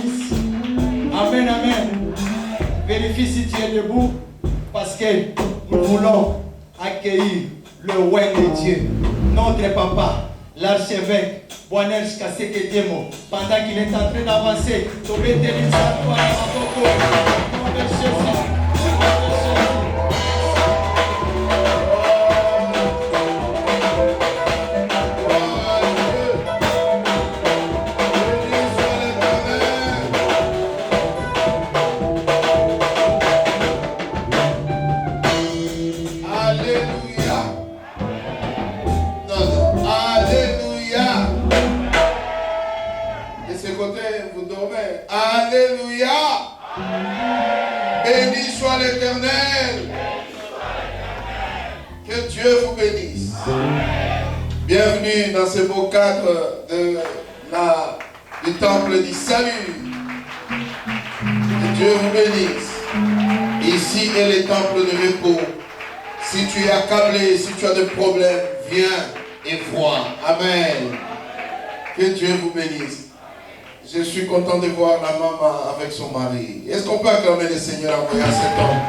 bénisse. Amen, amen. Vérifie si tu es debout parce que nous voulons accueillir le roi de Dieu, notre papa, l'archevêque, Boanerge Kaseke Diemo, pendant qu'il est en train d'avancer. Alléluia. Béni soit l'Éternel. Que Dieu vous bénisse. Bienvenue dans ce beau cadre du temple du salut. Que Dieu vous bénisse. Ici est le temple de repos. Si tu es accablé, si tu as des problèmes, viens et vois. Amen. Que Dieu vous bénisse. Je suis content de voir la maman avec son mari. Est-ce qu'on peut acclamer le Seigneur en voyant cet homme?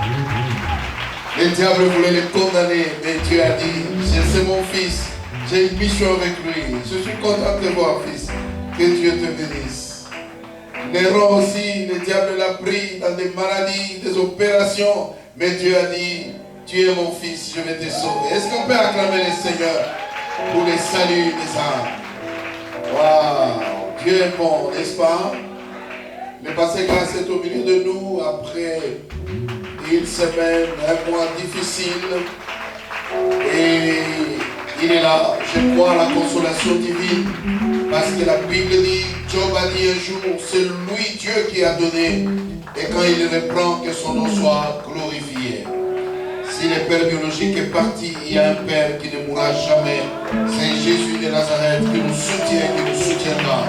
Le diable voulait le condamner, mais Dieu a dit, c'est mon fils, j'ai une mission avec lui. Je suis content de te voir, fils. Que Dieu te bénisse. Néron aussi, le diable l'a pris dans des maladies, des opérations, mais Dieu a dit, tu es mon fils, je vais te sauver. Est-ce qu'on peut acclamer le Seigneur pour le salut des âmes? Waouh! Dieu est bon, n'est-ce pas? Le passé grâce est au milieu de nous après une semaine, un mois difficile. Et il est là. Je crois à la consolation divine. Parce que la Bible dit, Job a dit un jour, c'est lui Dieu qui a donné. Et quand il reprend, que son nom soit glorifié. Si le Père biologique est parti, il y a un Père qui ne mourra jamais. C'est Jésus de Nazareth qui nous soutient, qui nous soutiendra.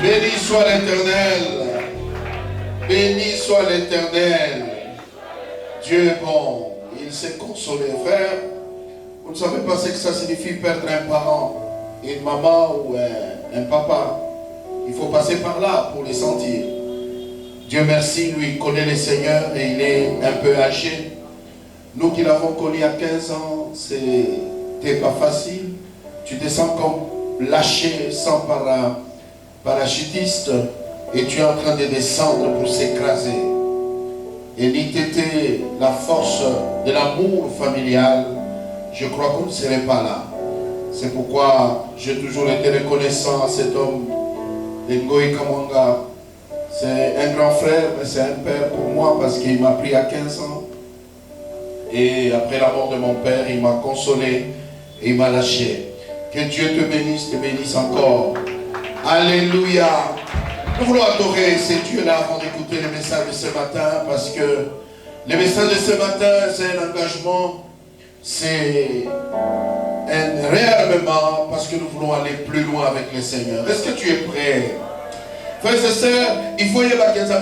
Béni soit l'Éternel. Béni soit l'Éternel. Dieu est bon. Il s'est consolé. Frère, vous ne savez pas ce que ça signifie perdre un parent, une maman ou un papa. Il faut passer par là pour les sentir. Dieu merci, lui connaît le Seigneur et il est un peu âgé. Nous qui l'avons connu à 15 ans, c'était pas facile. Tu te sens comme lâché sans parachutiste et tu es en train de descendre pour s'écraser. Et ni t'étais la force de l'amour familial, je crois qu'on ne serait pas là. C'est pourquoi j'ai toujours été reconnaissant à cet homme, Ngoï Kamanga. C'est un grand frère, mais c'est un père pour moi parce qu'il m'a pris à 15 ans. Et après la mort de mon père, il m'a consolé et il m'a lâché. Que Dieu te bénisse encore. Alléluia. Nous voulons adorer ces dieux-là avant d'écouter le message de ce matin parce que le message de ce matin, c'est un engagement, c'est un réarmement parce que nous voulons aller plus loin avec le Seigneur. Est-ce que tu es prêt? Frères et sœurs, il faut y avoir des gens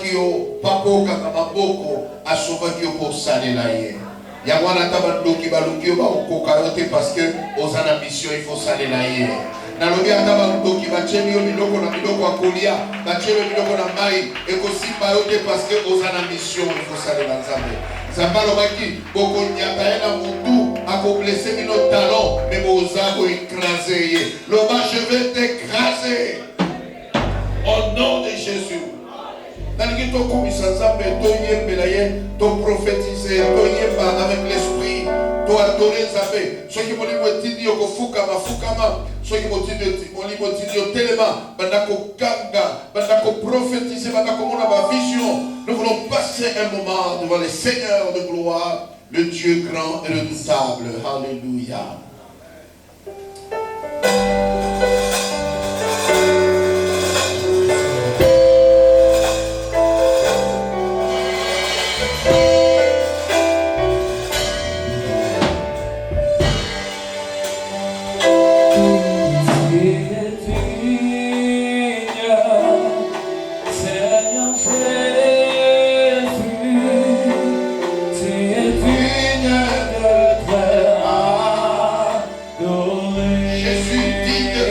qui sont papo kakaboko à sauver pour s'aller là. Il y a un tabando qui va l'oublier parce que aux en mission il faut s'aller là. Nalobi tabando qui va tuer miloko na miloko à Kolia, va tuer miloko na mai et aussi parce que aux en mission il faut s'aller dans Zambé. Zambalobaki, beaucoup nyaka na mutu a blessé nos talons, mais vos abo écrasés. L'homme je vais t'écraser. Au nom de Jésus. Naliki to komisa Nzambe, to yembela ye, to prophétiser, to yemba avec l'esprit, to adorer Nzambe. Soki molimo etindi yo kofukama, fukama. Soki molimo etindi yo telema, bandako ganga, bandako prophétiser, bandako mona ma vision. Nous voulons passer un moment devant le Seigneur de gloire, le Dieu grand et redoutable. Alléluia. Je suis digne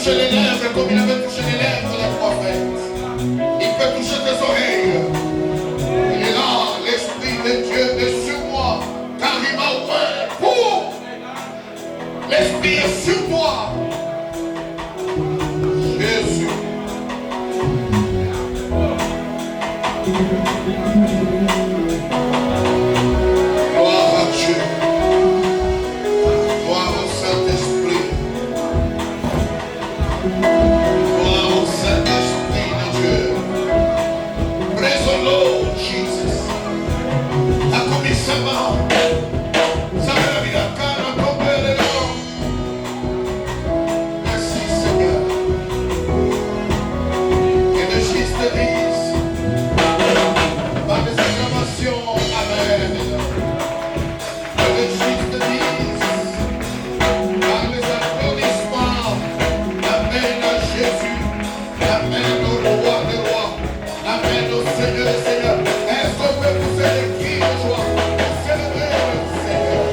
toucher les lèvres comme il avait touché les lèvres des prophètes. Il peut toucher tes oreilles. Il est là, l'Esprit de Dieu est sur moi, car il m'a ouvert pour. L'Esprit est sur toi. Jésus. Gloire à Dieu. Gloire au Saint-Esprit. Gloire au Saint-Esprit de Dieu. Praise the Lord Jesus. La commission. Ça va la vie à cara, tomber les noms. Merci Seigneur. Que le Christ te dise. Par les acclamations, Amen. Que le Christ te dise. Par les applaudissements, Amen à Jésus. Amen au roi des rois. Amen au Seigneur des seigneurs. Est-ce qu'on peut pousser des cris de joie pour célébrer le Seigneur?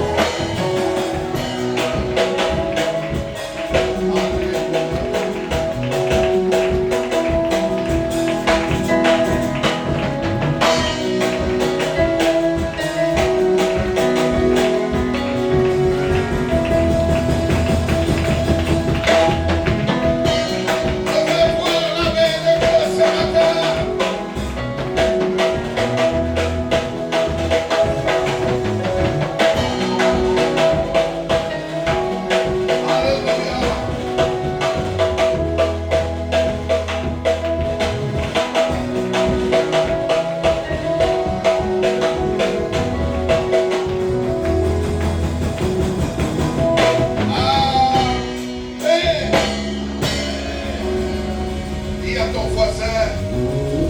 Dis à ton voisin,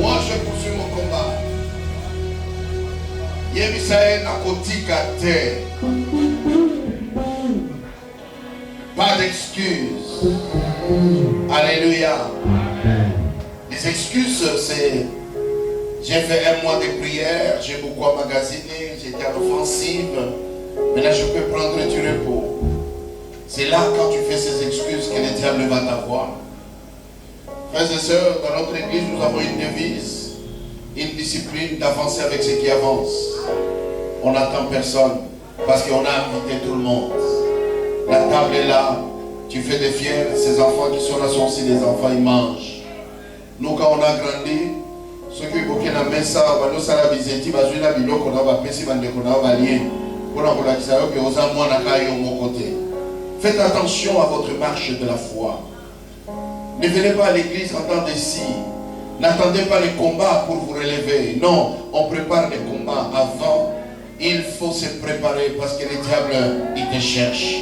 moi je poursuis mon combat. Yemisaël a kotika te. Pas d'excuses. Alléluia. Les excuses, c'est j'ai fait un mois de prière, j'ai beaucoup emmagasiné, j'étais à l'offensive. Maintenant je peux prendre du repos. C'est là quand tu fais ces excuses que le diable va t'avoir. Frères et sœurs, dans notre église, nous avons une devise, une discipline d'avancer avec ceux qui avancent. On n'attend personne parce qu'on a invité tout le monde. La table est là, tu fais des fiers, ces enfants qui sont là sont aussi des enfants, ils mangent. Nous, quand on a grandi, ceux qui évoquaient la messa, nous sommes la visite, nous sommes la bilo, nous sommes pessi, nous sommes alliés. Pour la relaxation, que aux amours n'acaillent au mon côté. Faites attention à votre marche de la foi. Ne venez pas à l'église en temps de si. N'attendez pas les combats pour vous relever. Non, on prépare les combats avant. Il faut se préparer parce que le diable, il te cherche.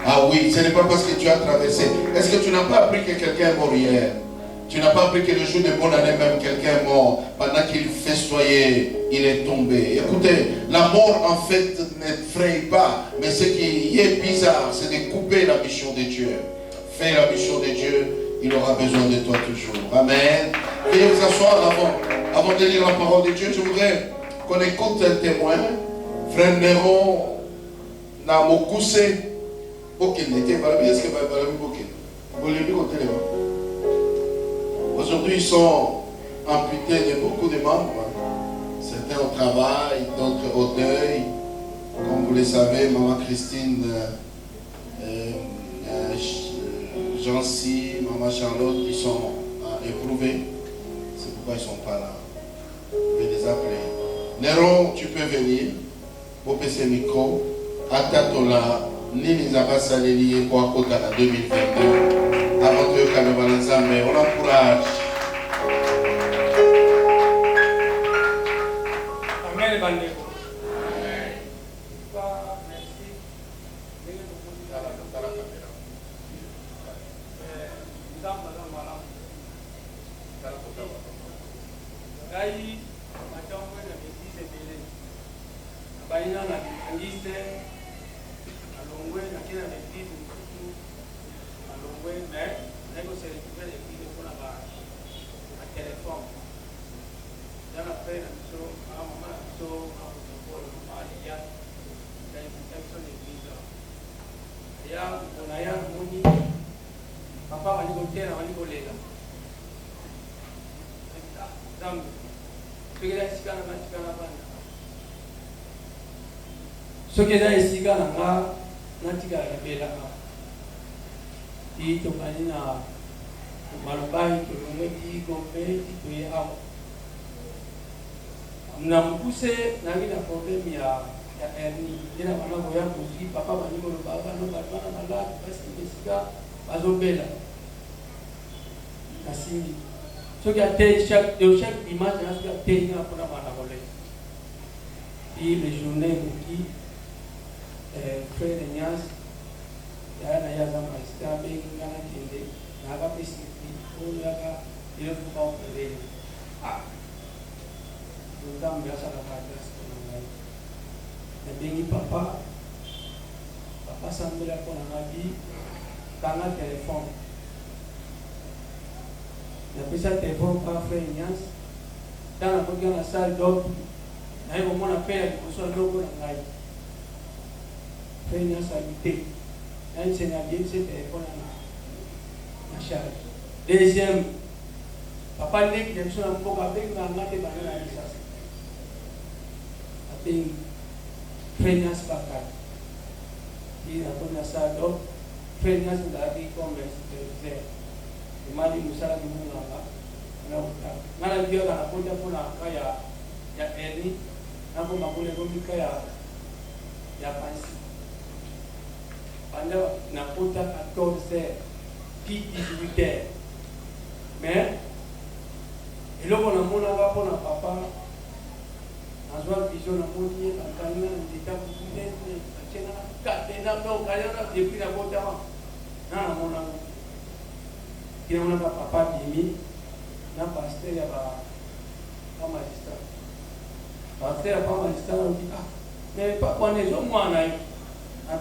Ah oui, ce n'est pas parce que tu as traversé. Est-ce que tu n'as pas appris que quelqu'un est mort hier? Tu n'as pas appris que le jour de bonne année même, quelqu'un est mort. Pendant qu'il festoyait, il est tombé. Écoutez, la mort en fait n'effraie pas. Mais ce qui est bizarre, c'est de couper la mission de Dieu. Fais la mission de Dieu, il aura besoin de toi toujours. Amen. Veuillez vous asseoir avant de lire la parole de Dieu. Je voudrais qu'on écoute un témoin. Frère Néron Namokuse. Ok, est-ce que aujourd'hui, ils sont amputés de beaucoup de membres. Certains au travail, d'autres au deuil. Comme vous le savez, Maman Christine, Jean-Cy, Maman Charlotte, ils sont éprouvés. C'est pourquoi ils ne sont pas là. Je vais les appeler. Néron, tu peux venir. Pour passer le micro. Atatola, Nini Zabasa Lili, pour Kota 2022. Avant que mais on encourage. Amen, Bandeko. papa va dire que va dire que donc ce qui est ici quand on a ce qui est ici quand on a natika ya bela i to kanina malubai to ngeti gombe to ya na mpuse na ngina problem ya erni ina bana boya kuzi papa bani ko baba no bana mala basi besika bazobela nasimi so que até chaque image na so que até ina pona bana kole i le journée qui frère Nias ya na ya zama sta be ngana kinde na ga pesi ko ya ga ile ko ko le donc ya sala ka na bengi papa sambela ko na ngabi kana telefone na pesa telefone pa frère Nias dans ko na salle d'op na hiyo mona pele ko so dogo na ngai frère Nias habité un seigneur bien ce téléphone na charge deuxième papa nek de so na ko ka be na ngate bana na risasi ating frère Nias bakar di na ko na sa do frère Nias ndadi commerce de imali musala ni munga na ngala dio na ko ta pona kaya ya eni na ko makule ko mikaya ya pansi anda nakuta 14 puis 18h mais eloko na mona ga pona papa azwa vision na moni akanga ndita kutine achena katena no kayana depuis na bota na mona kina mona papa bimi na pasteur ya ba magistrat pasteur ya ba magistrat dit ah mais papa ne zo mwana yo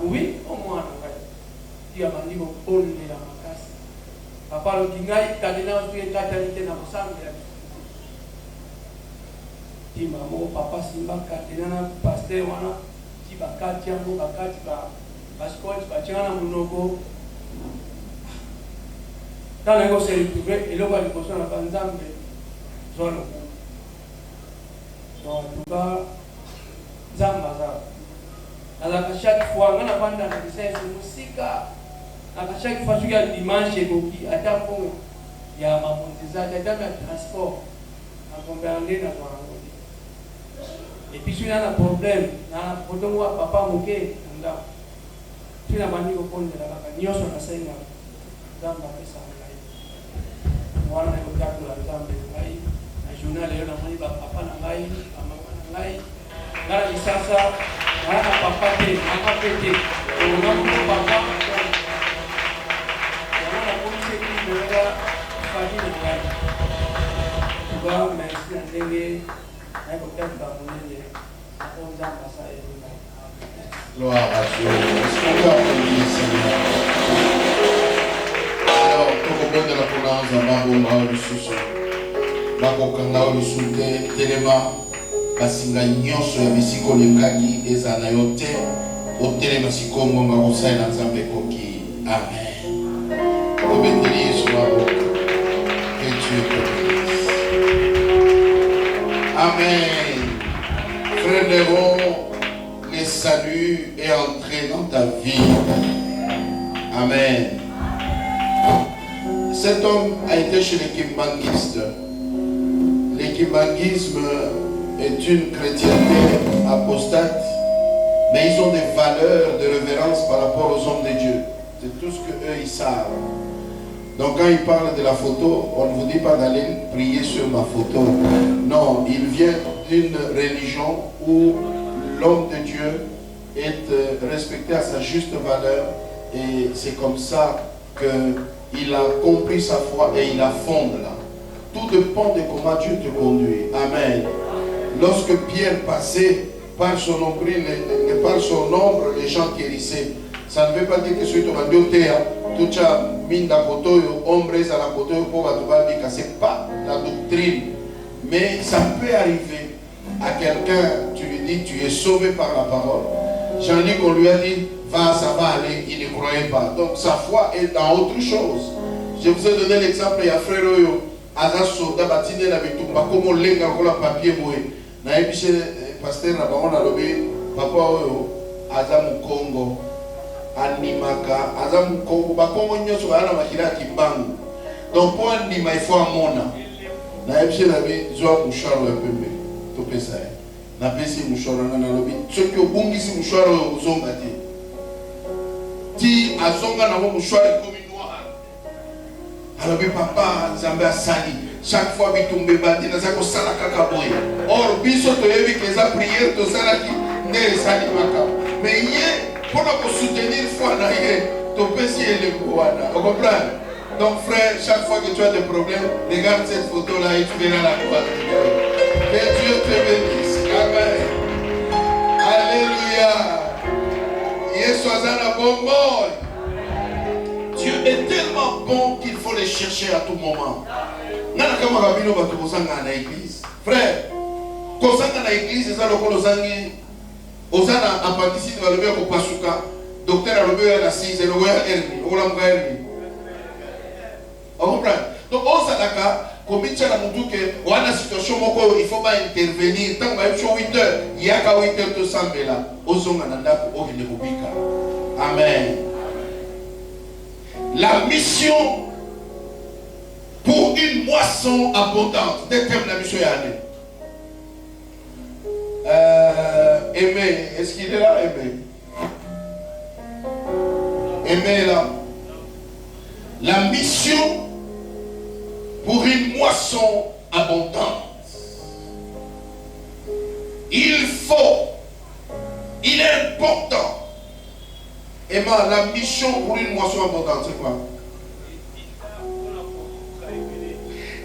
oui au moins il y a mandi ko bonne la makasi papa lo kingai kadina tu en katalite na musambe ya ti mamo papa simba kadina na pasteur wana ti bakati yango bakati ba baskoti ba chana munoko dans le se retrouver et le va liposo na banzambe zolo donc tout cas zamba za à chaque fois on a banda na kisasa musika à chaque fois qu'il y a dimanche koki ata ko ya mamondiza ata transport na comprendre na kwa et puis si on a un problème na potongo papa moke nda tuna bandi ko konde la baka nyoso na senga damba pesa ngai wana ko tatu la zambe ngai na journal leo na mali papa na ngai mama na ngai ngara kisasa wana papa te mama pete ona papa wana polisi kimera fadili ngai tuba merci ndenge na ko tamba munene on zamba sa ina. Gloire à Dieu. Est-ce qu'on peut applaudir le Seigneur? Alors, tout le monde de la province a marre de sous bakokanga le soute telema basinga nyonso ya bisiko lengaki eza na yo te otelema sikongo nga kosalela nzambe koki. Amen. Obeteli Yesu maboko. Que Dieu te bénisse. Amen. Frère Néron, le salut est entré dans ta vie. Amen. Cet homme a été chez les kimbanguistes. Le kimbanguisme est une chrétienté apostate, mais ils ont des valeurs de révérence par rapport aux hommes de Dieu. C'est tout ce qu'eux ils savent. Donc quand ils parlent de la photo, on ne vous dit pas d'aller prier sur ma photo. Non, il vient d'une religion où l'homme de Dieu est respecté à sa juste valeur, et c'est comme ça qu'il a compris sa foi et il la fonde là. Tout dépend de comment Dieu te conduit. Amen. Lorsque Pierre passait par son nombril, par son ombre, les gens guérissaient. Ça ne veut pas dire que celui qui va dire tout ça, mine la photo, ombre à la photo, pour la c'est pas la doctrine. Mais ça peut arriver à quelqu'un, tu lui dis, tu es sauvé par la parole. Jean-Luc, on lui a dit, va, ça va aller, il ne croyait pas. Donc sa foi est dans autre chose. Je vous ai donné l'exemple, il y a frère Oyo, Aza Soda, Batine, la Bitumba, comme on l'a encore la papier, na ebiche pasteur na bango na lobi papa Oyo, Aza Mukongo, Animaka, Aza Mukongo, Bakongo nyonso bana makila kimbangu. Donc pour Anima, il faut amona. Na ebiche la bi, zoa moucharo ya pembe, to pesa ya. Na pesi moucharo na lobi, ceux qui ont bungisi moucharo ya uzonga te. Ti azonga na moucharo comme alors papa Zambé Sali chaque fois bitumbe bandi na zako sala kaka boy or biso to yebi que za prière to sala ki ne sali maka mais yé pour nous soutenir foi na yé to pesi ele boana vous comprenez? Donc frère, chaque fois que tu as des problèmes, regarde cette photo là et tu verras la gloire de Dieu. Que Dieu te bénisse. Amen. Alléluia. Yesu azana bongo. Dieu est tellement bon qu'il faut les chercher à tout moment. Nana kama rabino batu kozanga na église. Frère, kozanga na église eza lokolo zangi ozana appendicite balobi ko pasuka. Docteur alobi ya na 6 elo ya hernie, ola mga hernie. On comprend? Donc ozalaka komitia na mutuke wana situation moko il faut pas intervenir tant que 8 heures, il y a ka 8 heures to sambela ozonga na ndako okende kobika. Amen. La mission pour une moisson abondante. Des thèmes de la mission Yanné. Aimé, est-ce qu'il est là? Aimé. Aimé est là. La mission pour une moisson abondante. Il est important. Emma, la mission pour une moisson abondante, c'est quoi?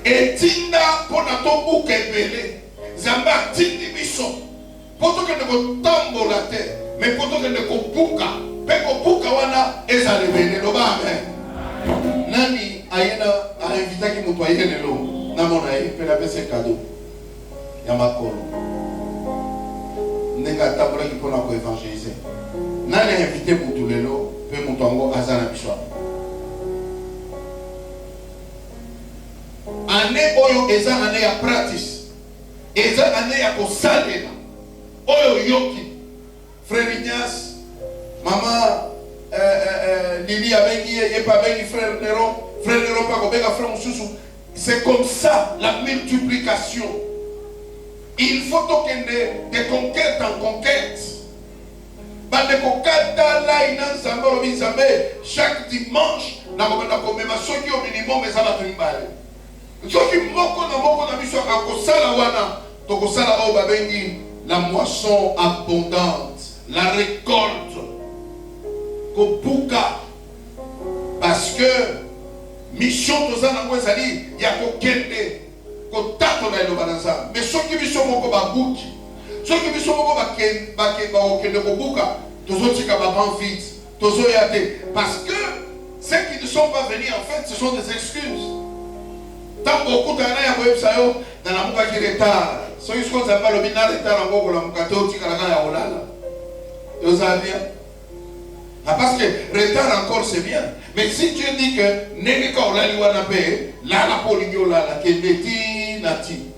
Et tinda pour notre bouc ébélé. Zamba tindi biso. Pour que nous tombe la terre. Mais pour que nous bouka. Peko bouka wana eza rebele. Amen. Nani ayena a invité qui nous toye lelo. Namonaï, peut la baisser cadeau. Yamakolo. Nenga tabula qui pour nous évangéliser. Nani invité pour tout le lot, peut montango azana biswa. Année oyo eza année ya practice. Eza année ya kosalela. Oyo yoki. Frère Ignace, maman Lili abengi et pas bengi frère Néron pas kobeka frère Moussoussou. C'est comme ça la multiplication. Il faut tokende de conquête en conquête. Chaque dimanche, na komema soki au minimum ezala tumbale. Soki moko na biso akosala wana, tokosala o babengi la moisson abondante, la récolte. Kobuka. Parce que mission tozana ngo ezali ya kokende, kotato na elobanaza. Mais soki biso moko babuki, soki biso moko bakende kobuka, tozotika baban vite, tozoyate. Parce que ceux qui ne sont pas venus en fait, ce sont des excuses. Tant beaucoup d'années à Websayo, dans la mouka qui retard. Soki ce qu'on appelle le bina retard en gros, la mouka toti kalaga ya olala. Vous avez bien? Parce que retard encore c'est bien. Mais si tu dis que Negeka olali wana pe, la la poligno la la kendeti nati.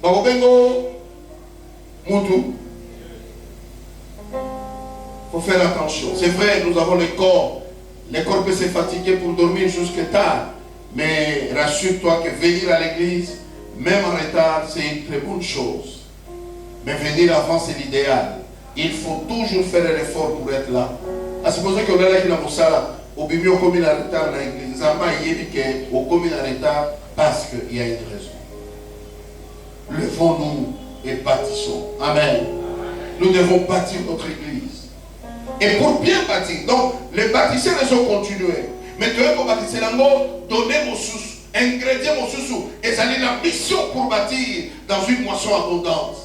Bakobengo Moutou. Il faut faire attention. C'est vrai, nous avons le corps. Le corps peut se fatiguer pour dormir jusqu'à tard. Mais rassure-toi que venir à l'église, même en retard, c'est une très bonne chose. Mais venir avant, c'est l'idéal. Il faut toujours faire un effort pour être là. À supposer qu'on est là qui n'a pas ça, au bimio comme il a retard dans l'église, Zamba y est au comme il a retard parce qu'il y a une raison. Levons-nous et bâtissons. Amen. Nous devons bâtir notre église. Et pour bien bâtir, donc les bâtisseurs les ont continué. Mais tu veux bâtir l'amour, donner mon sous, ingrédients mon sous, et ça la mission pour bâtir dans une moisson abondante.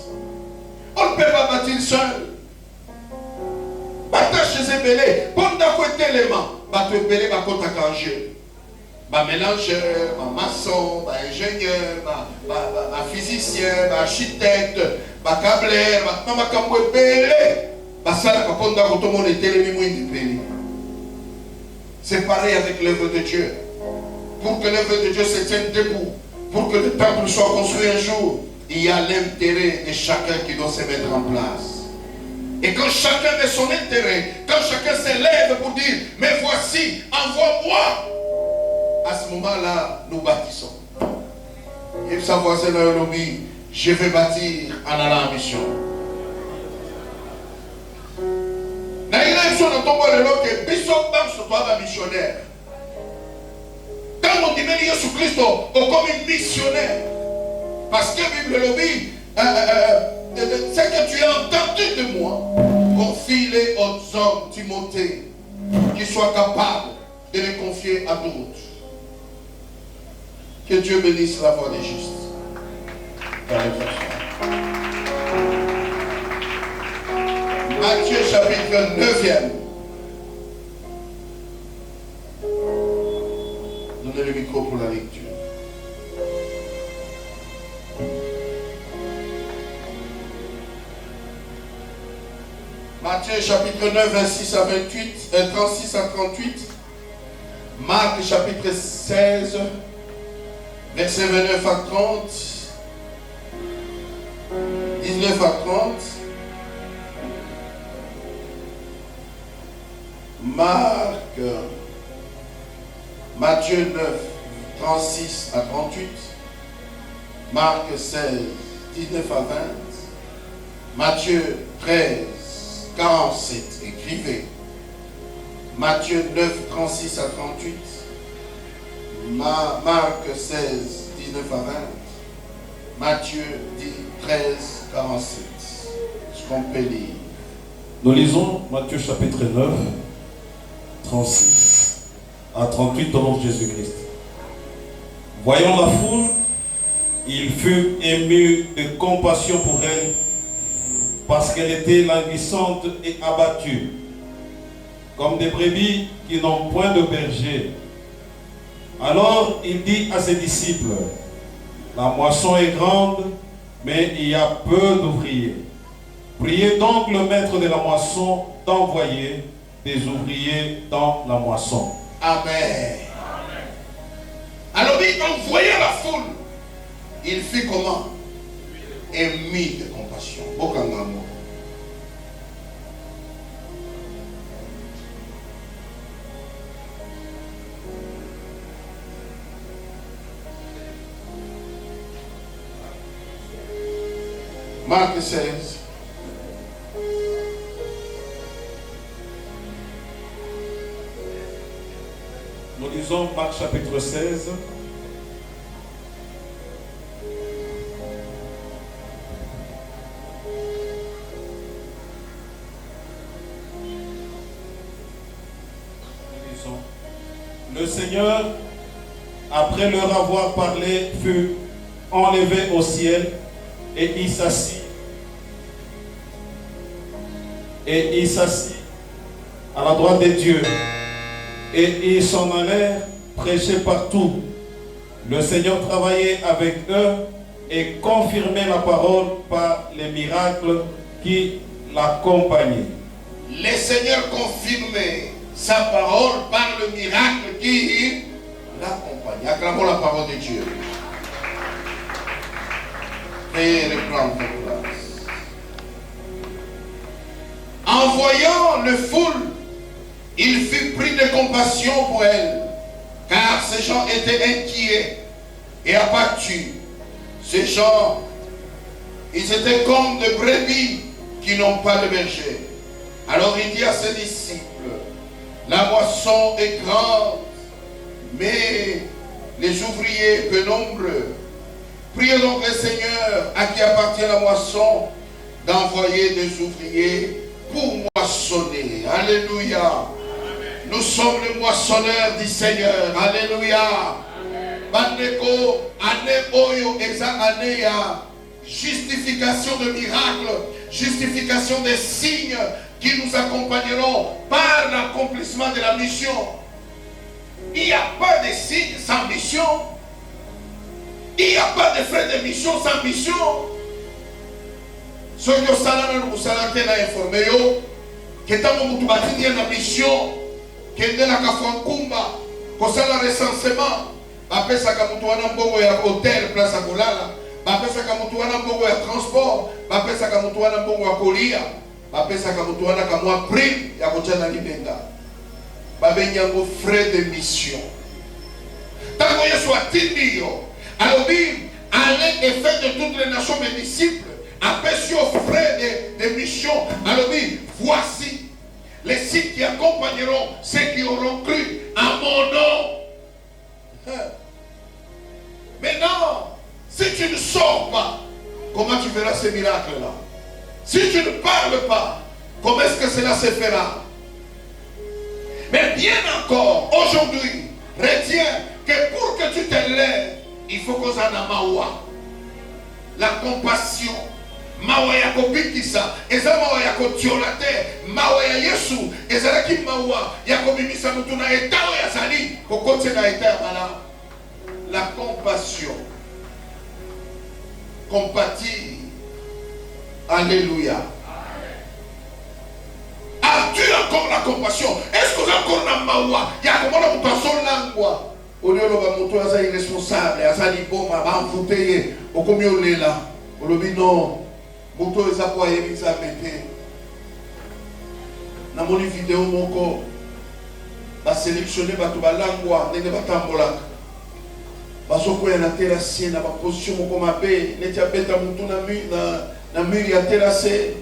On ne peut pas bâtir seul. Bâtir chez Ébélé, pendant que tu élément, bâtir Ébélé, bâtir ta cangé. Mélangeur, maçon, ingénieur, physicien, architecte, câbleur, c'est pareil avec l'œuvre de Dieu. pour que l'œuvre de Dieu se tienne debout, pour que le temple soit construit un jour, il y a l'intérêt de chacun qui doit se mettre en place. Et quand chacun met son intérêt, quand chacun s'élève pour dire, mais voici, envoie-moi, à ce moment-là, nous bâtissons. Et sa voisine a dit, je vais bâtir en allant en mission. Dans l'élection, nous avons dit que Bishop Banks soit missionnaire. Quand on dit que Jésus-Christ est comme un missionnaire, parce que la Bible le dit, ce que tu as entendu de moi, confie-les aux hommes, Timothée, qui soient capables de les confier à d'autres. Que Dieu bénisse la voix des justes. Matthieu chapitre 9e. Donnez le micro pour la lecture. Matthieu chapitre 9, 26 à 28, 36 à 38. Marc chapitre 16, verset 29 à 30. 19 à 30. Matthieu 9, 36 à 38. Marc 16, 19 à 20. Matthieu 13, 47, écrivez. Matthieu 9, 36 à 38. Marc 16, 19 à 20. Matthieu 13, 47. Ce qu'on peut lire. Nous lisons Matthieu chapitre 9, 36 à 38 au nom de Jésus-Christ. Voyant la foule, il fut ému de compassion pour elle, parce qu'elle était languissante et abattue, comme des brebis qui n'ont point de berger. Alors il dit à ses disciples, la moisson est grande, mais il y a peu d'ouvriers. Priez donc le maître de la moisson d'envoyer des ouvriers dans la moisson. Amen. Alors en voyant la foule, il fit comment? Émis de compassion. Bokangamo. Marc 16. Nous lisons Marc chapitre 16. Le Seigneur, après leur avoir parlé, fut enlevé au ciel et il s'assit. Et il s'assit à la droite de Dieu. Et ils s'en allèrent prêcher partout. Le Seigneur travaillait avec eux et confirmait la parole par les miracles qui l'accompagnaient. Le Seigneur confirmait sa parole par le miracle qui l'accompagne. Acclamons la parole de Dieu. Et reprendre ta place. En voyant le foule, il fut pris de compassion pour elle, car ces gens étaient inquiets et abattus. Ces gens, ils étaient comme des brebis qui n'ont pas de berger. Alors il dit à ses disciples, la moisson est grande, mais les ouvriers peu nombreux. Priez donc le Seigneur, à qui appartient la moisson, d'envoyer des ouvriers pour moissonner. Alléluia. Nous sommes les moissonneurs du Seigneur. Alléluia. Bandeko, année oyo, exact année ya justification de miracles, justification des signes qui nous accompagneront par l'accomplissement de la mission. Il n'y a pas de signes sans mission. Il n'y a pas de frais de mission sans mission. Ce que nous avons informé, que nous avons une mission, que nous avons fait un recensement, bapesaka mutu wana mbongo ya hotel place ya kolala, bapesaka mutu wana mbongo ya transport, bapesaka mutu wana mbongo ya kolia, bapesaka mutu wana kamwa prime ya kotia na libenga, babengi yango frais de mission. Tango Yesu atindi yo alobi allez et faites de toutes les nations mes disciples, apesi yo frais de mission, alobi voici les signes qui accompagneront ceux qui auront cru à mon nom. Maintenant, si tu ne sors pas, comment tu verras ces miracles-là? Si tu ne parles pas, comment est-ce que cela se fera? Mais bien encore, aujourd'hui, retiens que pour que tu te lèves, il faut qu'on ait la mawa, la compassion. Mawa ya kobikisa, eza mawa ya kotiola te, mawa ya Yesu, ezalaki mawa ya kobimisa mutu na eta oyo azali, kokote na eta ya malamu. La compassion. Compatir. Alléluia. As-tu encore la compassion? Est-ce que tu as encore la mawa? Il y a comment on peut s'en langua? Au lieu de moto aza irresponsable, aza liboma, ba envoûté, au combien on est là? Au lobby non. Moto eza kwa yebisa pete. Na moni vidéo moko ba sélectionner bato balangwa ndenge batambolaka. Bazokoya na terrasse na ba position moko mabe, neti abeta mutu na mur ya terrasse.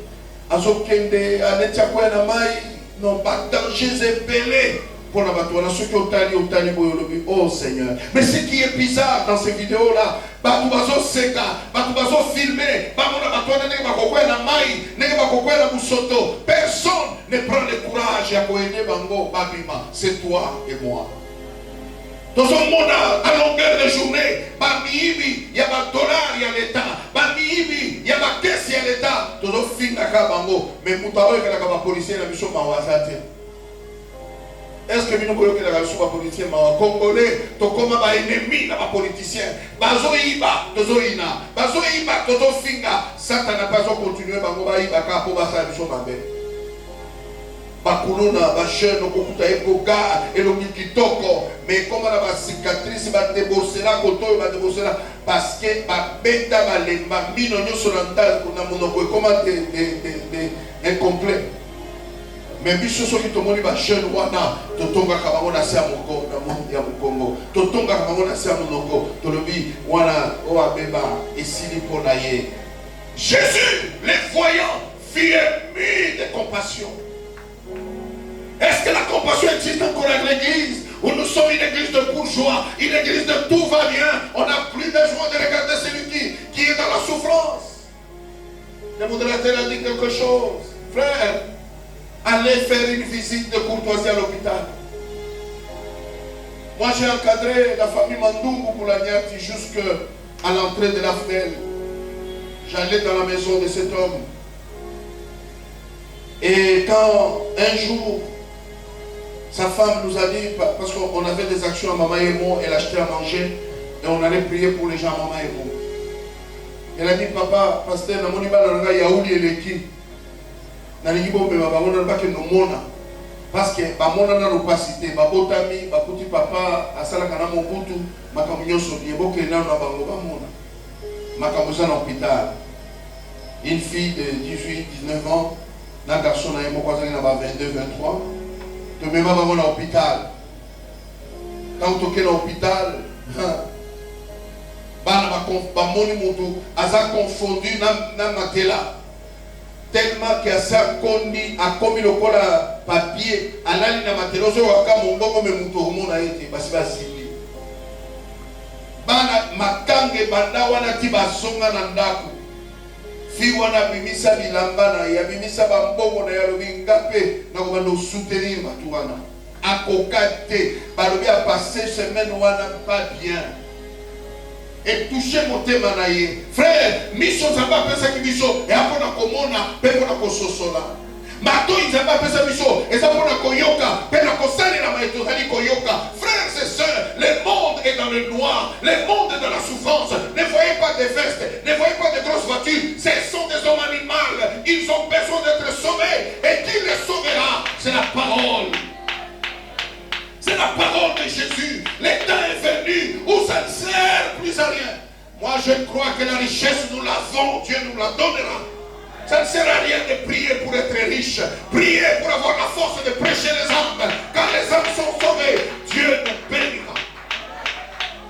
Azokende anetia kwa na mai, non pas danger épelé. Pour la batoana, ceux qui ont tali boyolobi, oh Seigneur. Mais ce qui est bizarre dans ces vidéos-là, batubazo seka, batubazo filmé, bamona batoana nega bakokwe na mai, nega bakokwe na musoto. Personne ne prend le courage ya koede bango babima. C'est toi et moi. Dans un monde à longueur de journée, bamiibi, il y a ba dollar, il y a l'État, bamiibi, il y a ba caisse, il y a l'État. Dans un film naka bango, mais mutawe kala ba policier na biso mawazate. Est-ce que nous voulons que la politicien congolais, to comme ba ennemi na ba politicien, bazo iba, tozo ina, bazo iba, tozo finga, Satan n'a pas continué bango ba iba ka po ba sa biso mabe. Ba kuluna ba jeune okuta ekoga eloki kitoko, mais comme na ba cicatrice ba débosser koto ba débosser parce que ba beta ba lemba mino nyoso na ndal kuna monoko comment de incomplet. Mais biso soki tomoni ba jeune wana totonga kabango na se ya moko na monde ya Kongo totonga kabango na se ya monoko tolobi wana o abeba esili pona ye. Jésus les voyant fit ému de compassion. Est-ce que la compassion existe encore à l'église où nous sommes une église de bourgeois, une église de tout va bien, on n'a plus besoin de regarder celui qui est dans la souffrance? Je voudrais te dire quelque chose, frère. Allez faire une visite de courtoisie à l'hôpital. Moi j'ai encadré la famille Mandungu pour la Niati jusqu'à l'entrée de la FNEL. J'allais dans la maison de cet homme. Et quand un jour, sa femme nous a dit, parce qu'on avait des actions à Mama Emo, elle achetait à manger, et on allait prier pour les gens à Mama Emo. Elle a dit, papa, pasteur, Namoniba Nanga Yaouli et Leki. Nalingi bombe babona bake no mona parce que bamona na l'opacité babotami bakuti papa asala kana mobutu makamunyoso bieboke na na bango bamona makamuza na hôpital. Une fille de 18-19 ans, un garçon na yemo kwazali na ba 22-23 to mema bango na hôpital. Quand toke na hôpital bana bamoni mutu aza confondu na matela. Tellement qu'il y a ça kondi a commis le col à papier à la ligne à matériaux waka mongongo me muto homona ete basi basili bana makange banda wana ti basonga na ndako fi wana bimisa bilamba na ya bimisa bambongo na ya lobi ngape na ko bando soutenir batu wana akokate balobi a passer semaine wana pas bien et toucher mon thème na ye. Frère, mission zamba pesa ki biso e apona komona pe pona kososola. Mato izamba pesa biso e zapona koyoka pe na kosali na maito zali koyoka. Frères et sœurs, le monde est dans le noir, le monde est dans la souffrance. Ne voyez pas des vestes, ne voyez pas de grosses voitures. Ce sont des hommes animaux. Ils ont besoin d'être sauvés. Et qui les sauvera? C'est la parole. C'est la parole de Jésus. Le temps est venu où ça ne sert plus à rien. Moi, je crois que la richesse, nous l'avons, Dieu nous la donnera. Ça ne sert à rien de prier pour être riche. Prier pour avoir la force de prêcher les âmes. Quand les âmes sont sauvées, Dieu nous bénira.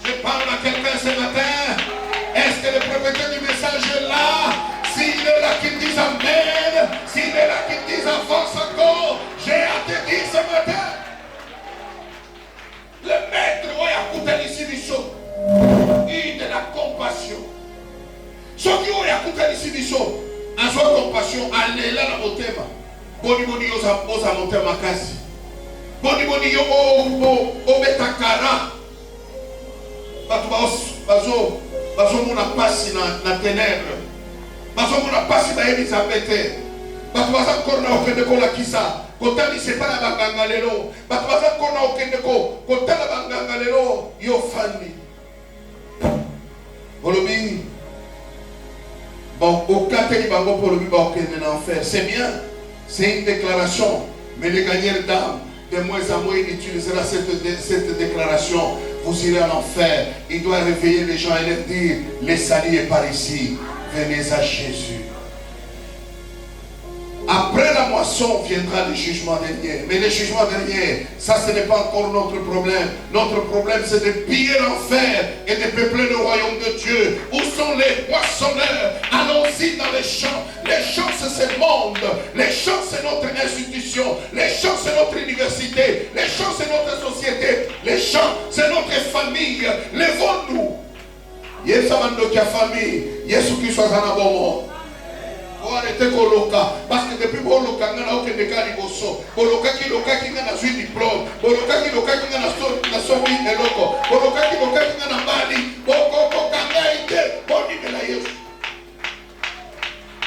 Je parle à quelqu'un ce matin. Est-ce que le propriétaire du message est là? S'il est là, qu'il dise Amen. S'il est là, qu'il dise avance encore. J'ai à te dire ce matin. Le maître, oui, a coûté ici du chaud. Il de la compassion. Ce qui a coûté ici du chaud. En soi compassion, allez là dans mon thème. Boni boni osa mon thème à kasi. Boni boni yo o betakara. Batu bazo mona pasi na ténèbres. Bazo mona pasi ba Elisabeth. Batu baza korna okende ko la kisa. Kotali sepana banganga lelo. Batu baza korna okende ko kotala banganga lelo yo fani. Olobi bon, au cas où enfer, c'est bien, c'est une déclaration, mais le gagneur d'âme, de moins en moins, il utilisera cette déclaration. Vous irez en enfer. Il doit réveiller les gens et leur dire, le salut est par ici, venez à Jésus. Après la moisson viendra le jugement dernier. Mais le jugement dernier, ça ce n'est pas encore notre problème. Notre problème c'est de piller l'enfer et de peupler le royaume de Dieu. Où sont les moissonneurs? Allons-y dans les champs. Les champs c'est ce monde. Les champs c'est notre institution. Les champs c'est notre université. Les champs c'est notre société. Les champs c'est notre famille. Levons-nous. Yesu a famille. Yesu qui soit en abondance. Arrêtez Koloka, parce que depuis Koloka, on a aucun dégât de Bosso. Koloka qui a un diplôme, Koloka qui a un somme et loco, Koloka qui a un mali, Boko Kangaïte, Boni de la Yesu.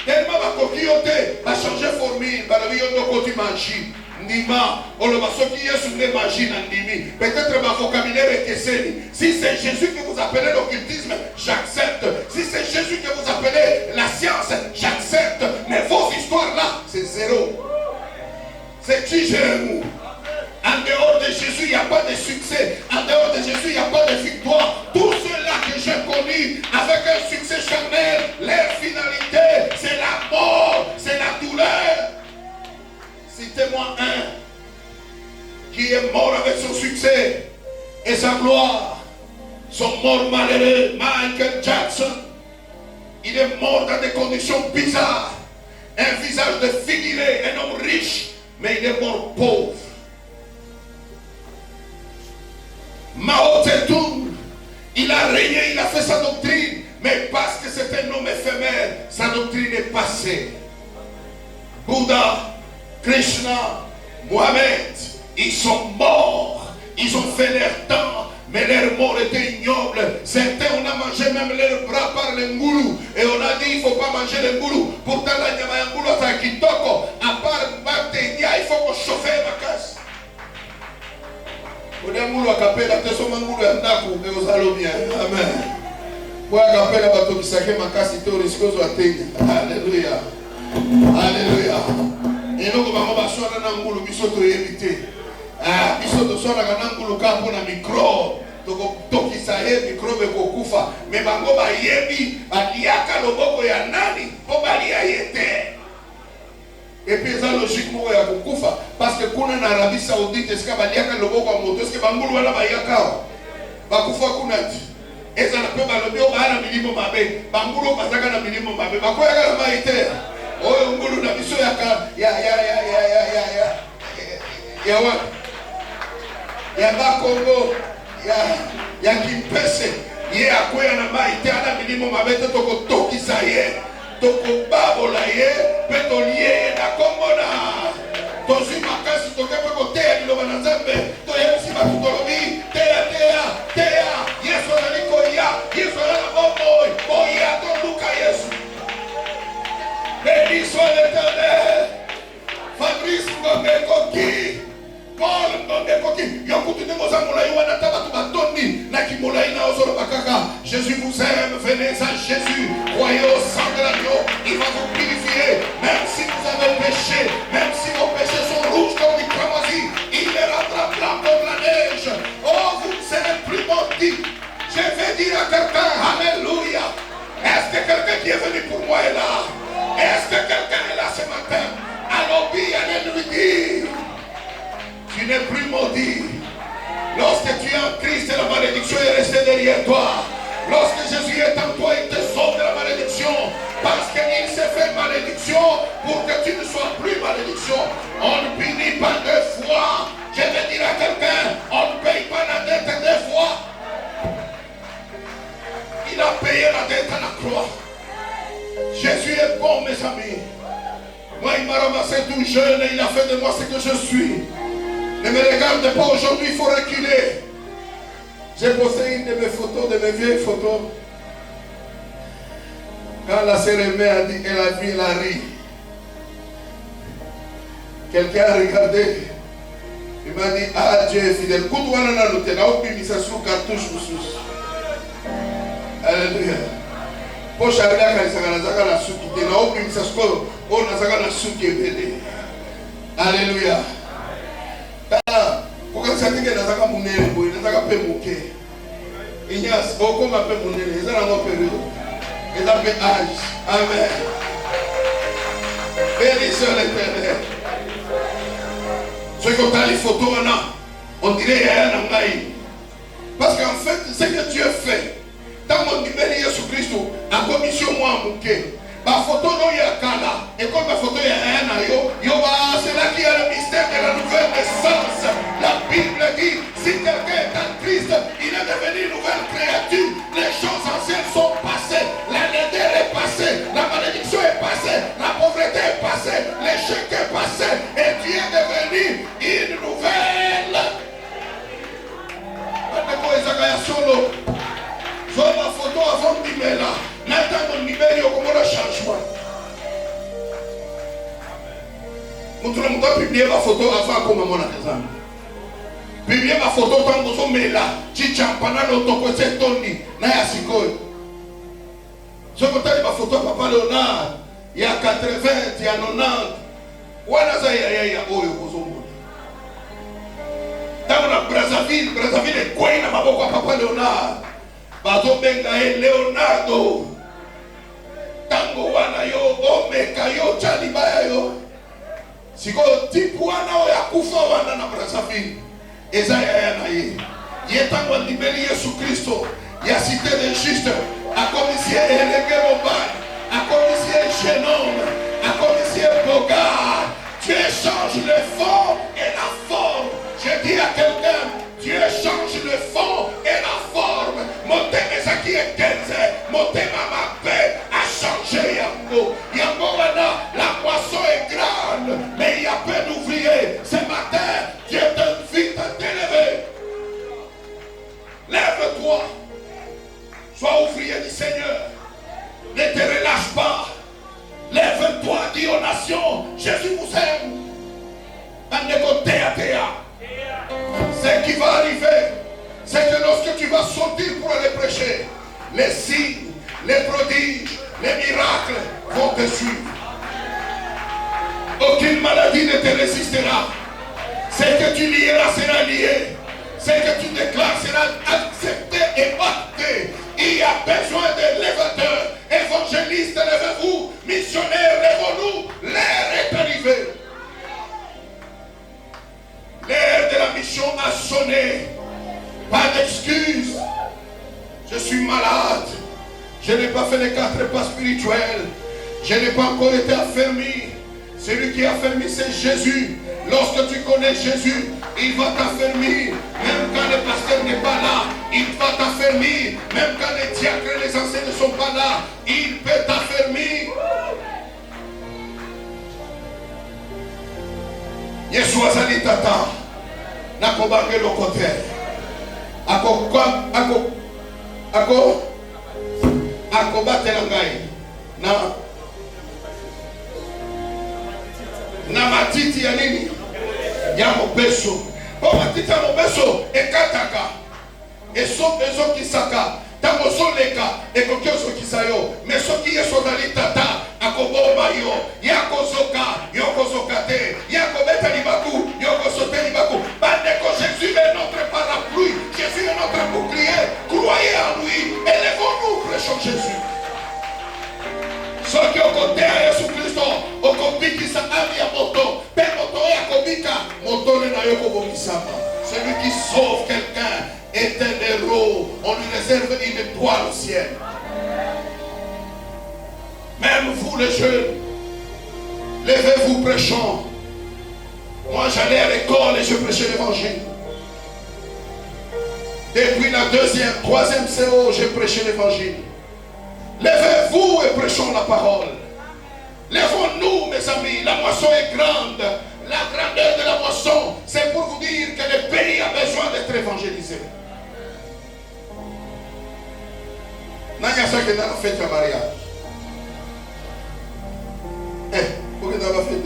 Tellement ma coquilloté a changé formule, Barabion de Koti Magie. Nima, on le va sortir sur les magies Nandimi. Peut-être ma vocabulaire est cassé. Si c'est Jésus que vous appelez l'occultisme, j'accepte. Si c'est Jésus que vous appelez la science, j'accepte. Mais vos histoires là, c'est zéro. C'est qui Jérémie? En dehors de Jésus, il n'y a pas de succès. En dehors de Jésus, il n'y a pas de victoire. Tous ceux-là que j'ai connus avec un succès charnel, leur finalité, c'est la mort, c'est la douleur. Citez-moi un qui est mort avec son succès et sa gloire. Son mort malheureux, Michael Jackson. Il est mort dans des conditions bizarres. Un visage de figuré, un homme riche, mais il est mort pauvre. Mao Zedong, il a régné, il a fait sa doctrine, mais parce que c'est un homme éphémère, sa doctrine est passée. Bouddha, Krishna, Mohamed, ils sont morts, ils ont fait leur temps, mais leur mort était ignoble. Certains, on a mangé même leurs bras par les ngoulous, et on a dit il ne faut pas manger les ngoulous. Pourtant, la nyama ya ngoulou, c'est kitoko, à part Batenia, il faut qu'on chauffe ma casse. On a ngoulou à capella, tu es ngoulou à ndaku, et aux allobiens. Amen. Pour à capella, bateau qui sacré ma casse, il te risque aux atteignes. Alléluia. Alléluia. Et nous, on va se faire un boulot, biso to éviter. Ah, biso to so na ngulu ka pona micro. To kisaye micro be kokufa. Mais bango ba yebi, ba liaka loboko ya nani, po ba lia yete. Et puis ça logique mo ya kokufa parce que kuna na Arabie Saoudite est-ce que ba liaka loboko ya moto, est-ce que bangulu wana ba yaka. Ba kufa kuna ti. Eza na pe ba lobi o ba na milimo mabe. Bangulu bazaka na milimo mabe. Ba koya ka na maite. Oh, ngulu na biso ya Bakongo ya Kimpese ye akwea na maite ana milimo mabete toko tokisa ye toko babola ye petolie ye na Kongo na tosi makasi tokepe kotea liloba na Nzambe toyebisi bato tolobi tea Yesu azaliko ya Yesu azala bomoi oya toluka Yesu. Béni soit l'Éternel. Fabrice Ngombe-Koki. Paul Ngombe-Koki. Yokutu Nemoza Moulaï Wanataba Tubatoni. Naki Moulaï Naozoro Bakaka. Jésus vous aime. Venez à Jésus. Croyez au sang de l'agneau. Il va vous purifier. Même si vous avez péché. Même si vos péchés sont rouges comme du cramoisi. Il les rendra blancs comme la neige. dire à quelqu'un, Alléluia. Est-ce que quelqu'un qui est venu pour moi est là? Est-ce que quelqu'un est là ce matin? Alors allez lui dire, tu n'es plus maudit. Lorsque tu es en Christ, la malédiction est restée derrière toi. Lorsque Jésus est en toi, il te sauve de la malédiction. Parce qu'il s'est fait malédiction pour que tu ne sois plus malédiction. On ne punit pas deux fois. Je vais dire à quelqu'un, on ne paye pas la dette deux fois. Il a payé la dette à la croix. Jésus est bon, mes amis. Moi, il m'a ramassé tout jeune et il a fait de moi ce que je suis. Ne me regarde pas aujourd'hui, il faut reculer. J'ai posté une de mes photos, de mes vieilles photos. Quand la sœur Aimée a dit, elle a vu, elle a ri. Quelqu'un a regardé. Il m'a dit, ah, Dieu est fidèle. Alléluia. Poche à la Alléluia. Pourquoi ça dit que nous avons mon nez, nous avons fait mon quai. Il y a beaucoup de mon nez, ils ont un période. Ils ont fait âge. Amen. Bénissez l'Éternel. Ceux qui ont les photos maintenant, on dirait qu'il y a un engaï. Parce qu'en fait, ce que Dieu fait, dans mon numéro Jésus-Christ, en commission, moi, mon quai. Ma photo non y a kala et comme ma photo y a un yo c'est là qu'il y a le mystère de la nouvelle naissance. La Bible dit si quelqu'un est en Christ, il est devenu une nouvelle créature. Les choses anciennes sont passées, la laideur est passée, la malédiction est passée, la pauvreté est passée, l'échec est passé et tu es devenu une nouvelle. Soit ma photo avant de dire là. Maintenant, mon numéro, comment le changement? Je vais publier ma photo avant comme mon exemple. Publier ma photo tant que je suis là. Si tu as un autre côté, Tony, na ya sikoy. Je vais te ma photo Papa Léonard. Il y a 80, il y a 90. Wana za ya oyo kozombo. Dans la Brazzaville est quoi na maboko Papa Léonard. Bazo benga Leonardo. Tango wana yo omeka yo chalibaya yo siko tipu wana ya kufa wana na Brazzaville ezaya ya na ye yetango libeli Yesu Kristo ya cité des justes a commissaire Elenge Mobile a commissaire Genome a commissaire Bogard. Dieu change le fond et la forme. Je dis à quelqu'un, Dieu change le fond et la forme. Mon thème est qui est 15. Mon thème ma paix a changé Yango. Yango la moisson est grande, mais il y a peu d'ouvriers. Ce matin, Dieu t'invite à t'élever. Lève-toi. Sois ouvrier du Seigneur. Ne te relâche pas. Lève-toi, dis aux nations, Jésus vous aime. Ce qui va arriver, c'est que lorsque tu vas sortir pour aller prêcher, les signes, les prodiges, les miracles vont te suivre. Aucune maladie ne te résistera. Ce que tu lieras sera lié. Ce que tu déclares sera accepté et acté. Il y a besoin de lévateurs, évangélistes, levez-vous, missionnaires, lèvons-nous. L'heure est arrivée. L'heure de la mission a sonné. Pas d'excuses. Je suis malade. Je n'ai pas fait les 4 pas spirituels. Je n'ai pas encore été affermi. Celui qui a affermi, c'est Jésus. Lorsque tu connais Jésus, il va t'affermir. Même quand le pasteur n'est pas là, il va t'affermir. Même quand les diacres et les anciens ne sont pas là, il peut t'affermir. Yeshua zali tata. Nakobange le côté. Ako batela ngai. Na matiti ya nini? Ya mobeso. Po matiti ya mobeso ekataka. Ezo kisaka. Tango soleka ekoki ozokisa yo. Mais soki Yesu azali tata akoboma yo. Yakozoka, yokozoka te. Yakobeta libaku, yokosote libaku. Bandeko, Jésus est notre parapluie. Jésus est notre bouclier. Croyez en lui. réserve une étoile au ciel. Même vous les jeunes, levez-vous, prêchons. Moi j'allais à l'école et je prêchais l'évangile. Depuis la deuxième, troisième CO, j'ai prêché l'évangile. Levez-vous et prêchons la parole. Lèvons-nous, mes amis, la moisson est grande. La grandeur de la moisson, c'est pour vous dire que le pays a besoin d'être évangélisé. Nanya ça que dans la fête de mariage. Pour que dans la fête.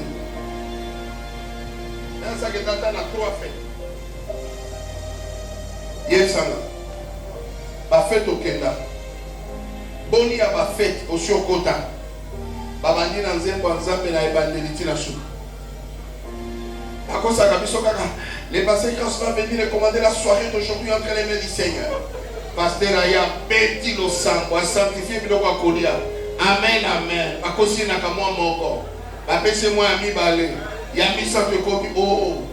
Nanya ça que dans la trois fêtes. Yes, ça la fête au Kenya. Boni a ba fête au Siokota. Babandi na nzembo nzambe na ebandeliti na sou. Les pasteurs quand va venir recommander la soirée d'aujourd'hui entre les mains du Seigneur. Pasteur Aya petit le sang, pour sanctifier biloko akolia. Amen, amen. Akosi na kamwa moko. Bapese moi ami balé. Yami santo komi oh.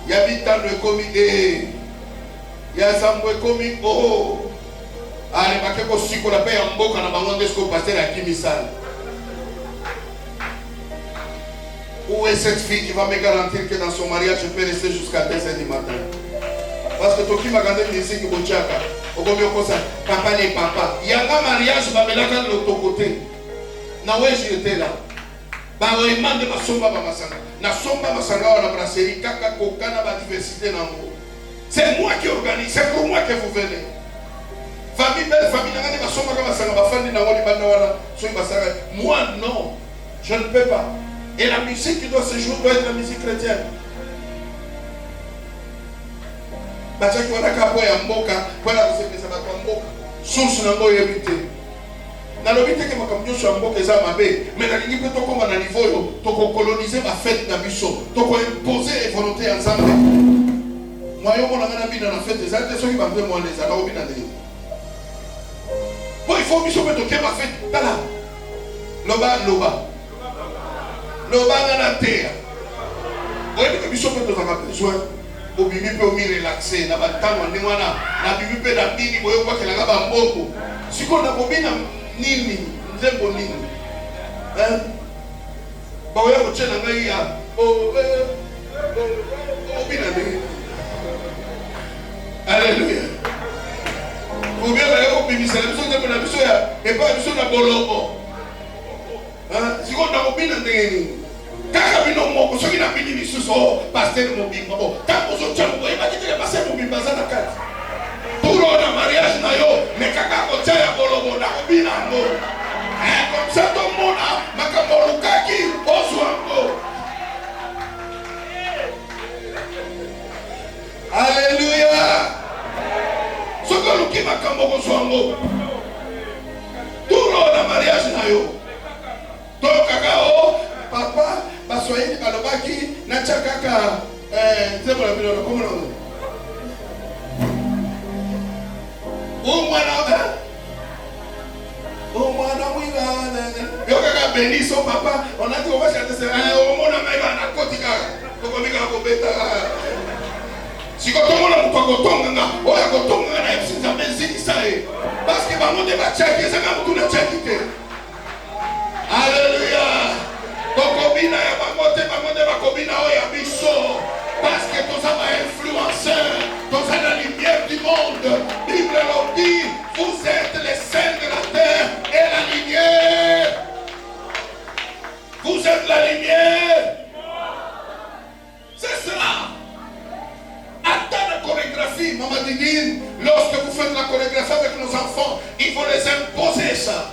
Yami tando komi eh. Ya sambo komi oh. Allez, bakeko siko la paix en mboka na bango ndesko pasteur akimisala. Où est cette fille qui va me garantir que dans son mariage je peux rester jusqu'à 2h du matin? Parce que Toki m'a gardé une musique au Tchaka. Au Gomio Kosa, papa les papa. Il y a un mariage, je vais me l'autre côté. Naoué, j'étais là. Bah, il m'a demandé ma somba masanga. Na somba masanga, on a brasserie, kaka, kokana, la diversité dans le monde. C'est moi qui organise, c'est pour moi que vous venez. Famille belle, famille, ma somba masanga, ma famille, moi non, je ne peux pas. Et la musique qui doit se jouer doit être la musique chrétienne. Bachaki wana kapo ya mboka, voilà vous savez ça va kwa mboka. Source na ngo yebite. Na lobite ke makamyo so mboka eza mabe, mais na lingi pe to koma na niveau yo, to ko coloniser ma fête na biso, to ko imposer volonté ensemble. Moi yo mona ngana bina na fête eza te so ki ba mpe mo les aka obina ndeni. Bon il faut biso pe to ke ma fête tala. Loba. Loba na terre. Oui, mais biso pe to zaka besoin. Au bibi peut me relaxer. Na batanga ni wana. Na bibi pe na bini boyo kwa kelanga ba mboko. Siko na bobina nini? Nzembo nini? Ba oya ko tshena ngai ya. Bina nini? Alléluia. Ou bien ba ko bibi sala biso nzembo na biso ya. E pa biso na boloko. Siko na bobina nini? Kaka bino moko soki na bini bisuso pasteur mobimba bo tango zo tchambo eba kitele pasteur mobimba za na kati pour na mariage na yo me kaka ko tya bolobo na kobina ngo comme ça tout monde makambo lukaki ozwango. Alléluia. Soko luki makambo ko zwango pour na mariage na yo to kaka o papa Baswahili balobaki na chakaka nzembo la bilo komona mwana mwina yo kaka beniso papa on a dit on va chanter ça au mona maiba na kotika kokomika kobeta siko tomona mutoko tonga oya kotonga na epsinza benzini sae parce que bango de bachaki ezanga mutu na chakite. Alléluia. Kokobina ya bamote bakobina oya biso parce que tous ça va influencer, tous ça la lumière du monde. Bible le dit, vous êtes les sels de la terre et la lumière. Vous êtes la lumière. C'est cela. Attends la chorégraphie, maman Didine, lorsque vous faites la chorégraphie avec nos enfants, il faut les imposer ça.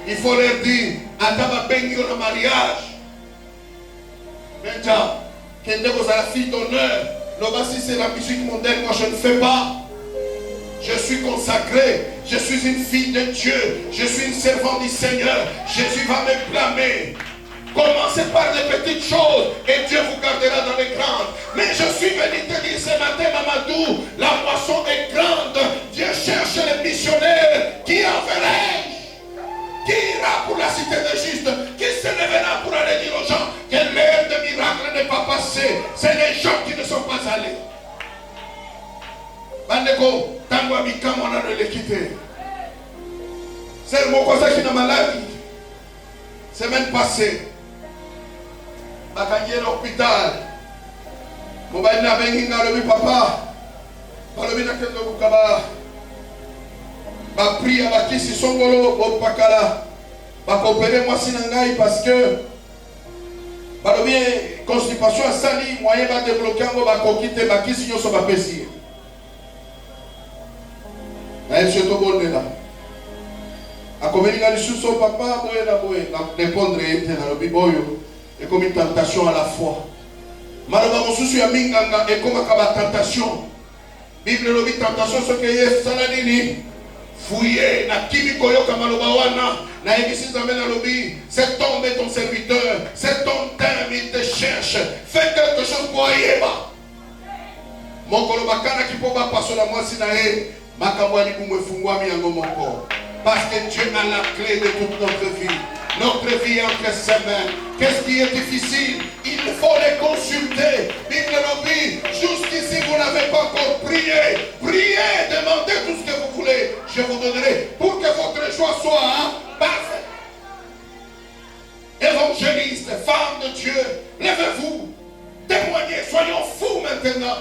Il faut leur dire, Adama Bengi au mariage. Maintenant, quand vous avez la fille d'honneur, si c'est la musique mondaine, moi je ne fais pas. Je suis consacré, je suis une fille de Dieu, je suis une servante du Seigneur. Jésus va me blâmer. Commencez par les petites choses et Dieu vous gardera dans les grandes. Mais je suis venu te dire ce matin, Mamadou, la moisson est grande. Dieu cherche les missionnaires. Qui enverrai-je? Qui ira pour la cité des justes? Qui se lèvera pour aller dire aux gens que l'heure de miracle n'est pas passée? C'est les gens qui ne sont pas allés. Bandeko, tango abikamo on a de l'équité. C'est mon conseil qui est maladie. Semaine passée, je suis à l'hôpital. Je suis allé à l'hôpital. Papa, je suis allé à l'hôpital. Je prie à la kisi songolo, je suis allé à l'hôpital parce que la constipation a sali, moyen de débloquer, je vais quitter la kisi, je vais quitter. Je suis allé là. Akomelinga lisusu papa boye na répondre na lobi boyo et comme une tentation à la fois. Maloba mosusu ya minganga et comme akaba tentation. Bible lobi tentation ce que ye sala nini fouiller na kimi koyoka maloba wana na yebisi zambe na lobi cet homme est ton serviteur, cet homme t'aime, il te cherche, fais quelque chose pour yeba. Mon koloba kana kipoba paso la mwasi na ye makambo ali kumwe fungwa mi yango moko. Parce que Dieu a la clé de toute notre vie. Notre vie est entre ses mains. Qu'est-ce qui est difficile? Il faut les consulter. Jusqu'ici, vous n'avez pas encore prié. Priez, demandez tout ce que vous voulez. Je vous donnerai pour que votre choix soit parfait. Évangélistes, femmes de Dieu, levez-vous. Témoignez, soyons fous maintenant.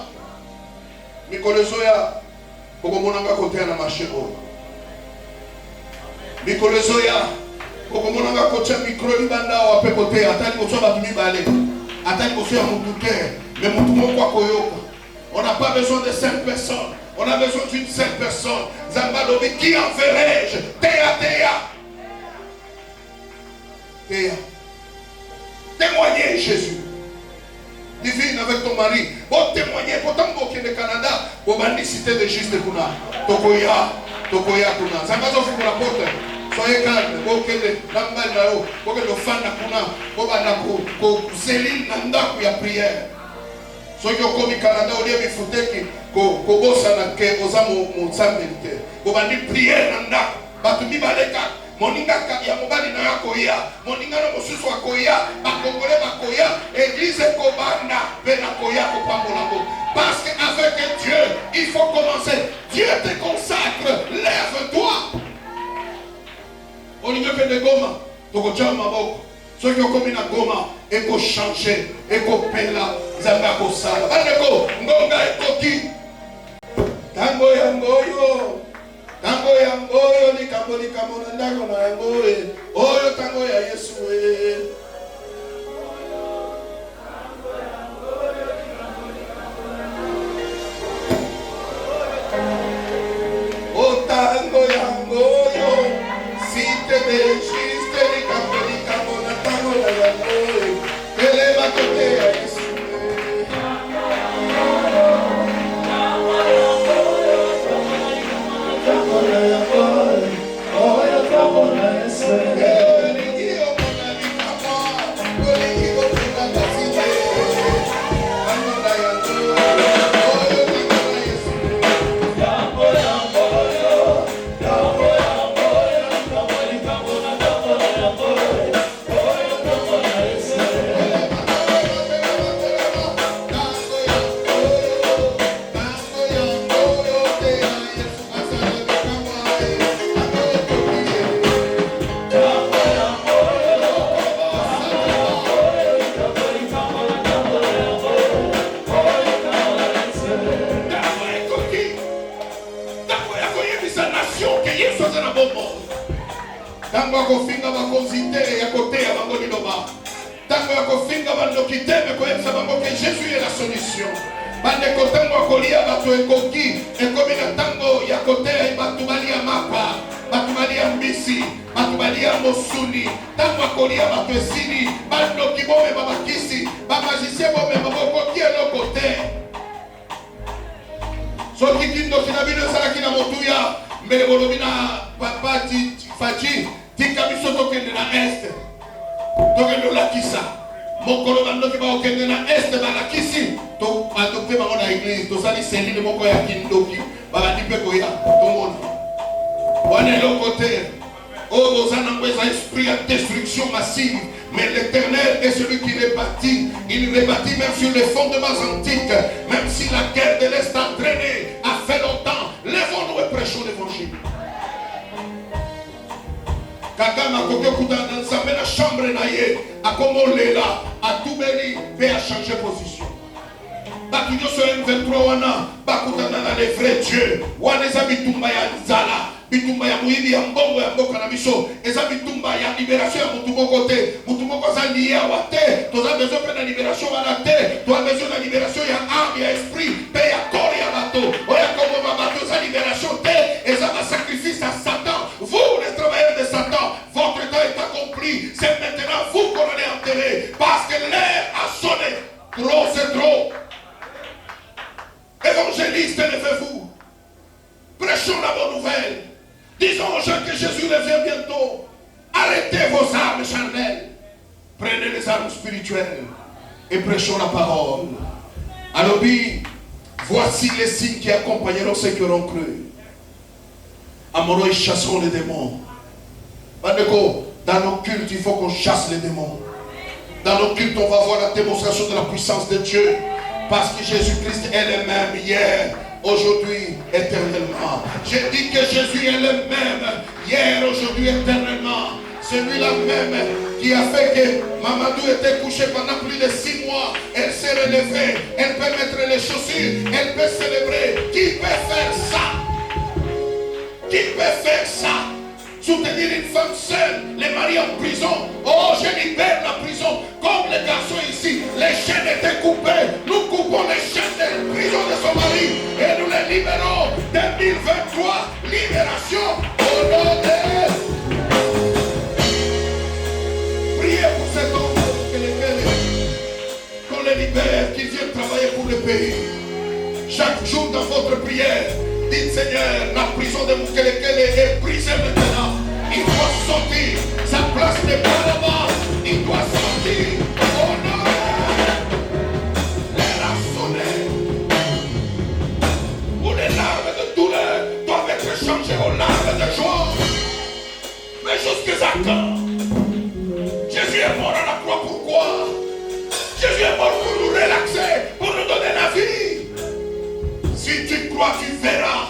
Mikolozoya, pour mon côté à la marché. Mikolo Zoya, kokomona nga kocha micro libanda wa pekote atali kocha batumi bale. Atali kocha mutute, mais mutu moko koyoka. On n'a pas besoin de 5 personnes. On a besoin d'une seule personne. Zamba lobi qui enverrai-je? Théa. Témoignez Jésus. Divine avec ton mari. Bon témoigner. Pourtant au Canada, au bandi cité de juste kuna. Tokoya kuna. Zamba zofi pour la porte. Soyez calme, bokele nambal na yo, bokele fanda kuna, bobana ko selil nandaku ya prière. Soki okomi Canada olie bifuteki ko bosa na ke ozamo monsambilité. Bobandi prière nandaku, batu mibaleka, moninga ya mobali na yakoya, moninga na mosusu akoya, bakongole bakoya, église kobanda, pena koya ko pambolango. Parce qu'avec Dieu, il faut commencer. Dieu te consacre, lève-toi. On y fait de goma, toko chama boko. Ceux qui ont commis la goma, et qu'on change, et qu'on pela, zamba ko sala. Aleko, ngonga ekoki. Tango yangoyo, ni kambo na ndako na yangoye. Oyo tango ya Yesu we. O tango yangoyo. Juste les camps, on attend la yango. Elle est ma côté à Yesu. Tango akofinga bakonzite ya kote ya bango liloba. Tango akofinga bandokite me koyebisa bango que Jésus est la solution. Bande ko tango akolia bato ekoki ekomi na tango ya kote ya bato balia mapa, bato balia mbisi, bato balia mosuni. Tango akolia bato esili, bandoki bome babakisi, bamagicien bome babokoki eloko te. Soki kindoki na bino esalaki na motuya mbele bolobi na papa Fachi tika biso tokende na este tokende olakisa mokolo bandoki baokende na este balakisi to adopte bango na église tosali selile moko ya kindoki babandi mpe koya tomona wana eloko te oyo boza nango eza esprit ya destruction massive. Mais l'Éternel est celui qui rebâtit. Il rebâtit même sur les fondements antiques. Même si la guerre de l'Est a traîné, a fait longtemps, même à côté de la chambre, à Komolela, à Toubeli, mais à changer position. Batuyo sur M23 wana, bakutana na les vrais dieux. Wana eza bitumba ya nzala, bitumba ya muibi ya mbongo ya mboka na biso, eza bitumba ya libération ya mutu moko te, mutu moko za lié awa te, toza besoin pe na libération wana te, toza besoin na libération ya âme ya esprit, pe ya corps ya bato, oya komo bato za libération te, eza ba sacrifice à Satan. Vous les travailleurs de Satan, votre temps est accompli, c'est maintenant vous qu'on allez enterrer, parce que l'air a sonné, trop c'est trop. Évangéliste, levez-vous. Prêchons la bonne nouvelle. Disons aux gens que Jésus revient bientôt. Arrêtez vos armes charnelles. Prenez les armes spirituelles et prêchons la parole. Alors, voici les signes qui accompagneront ceux qui auront cru. Amoureux, ils chasseront les démons. Dans nos cultes, il faut qu'on chasse les démons. Dans nos cultes, on va voir la démonstration de la puissance de Dieu. Parce que Jésus-Christ est le même hier, aujourd'hui, éternellement. J'ai dit que Jésus est le même hier, aujourd'hui, éternellement. Celui-là même qui a fait que Mamadou était couché pendant plus de 6 mois. Elle s'est relevée, elle peut mettre les chaussures, elle peut célébrer. Qui peut faire ça? Qui peut faire ça? Soutenir une femme seule, les maris en prison. Oh, je libère la prison. Comme les garçons ici, les chaînes étaient coupées. Nous coupons les chaînes de prison de son mari et nous les libérons. 2023, libération au nom de... Priez pour cet homme qu'on les libère, qu'ils viennent travailler pour le pays. Chaque jour dans votre prière, dites Seigneur, la prison de Mukelekele est brisée maintenant. Il doit sortir. Sa place n'est pas là-bas. Il doit sortir. Oh non! L'air a sonné. Où les larmes de douleur doivent être changées aux larmes de joie. Mais jusqu'à quand? Jésus est mort à la croix. Pourquoi? Jésus est mort pour nous relaxer, pour nous donner la vie. Si tu crois, tu verras.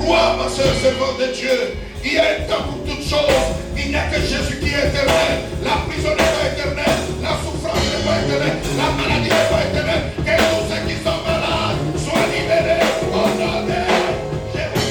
Crois, ma soeur, servante de Dieu. Il y a un temps pour toutes choses. Il n'y a que Jésus qui est éternel. La prison n'est pas éternelle. La souffrance n'est pas éternelle. La maladie n'est pas éternelle. Que tous ceux qui sont malades soient libérés au nom de Jésus.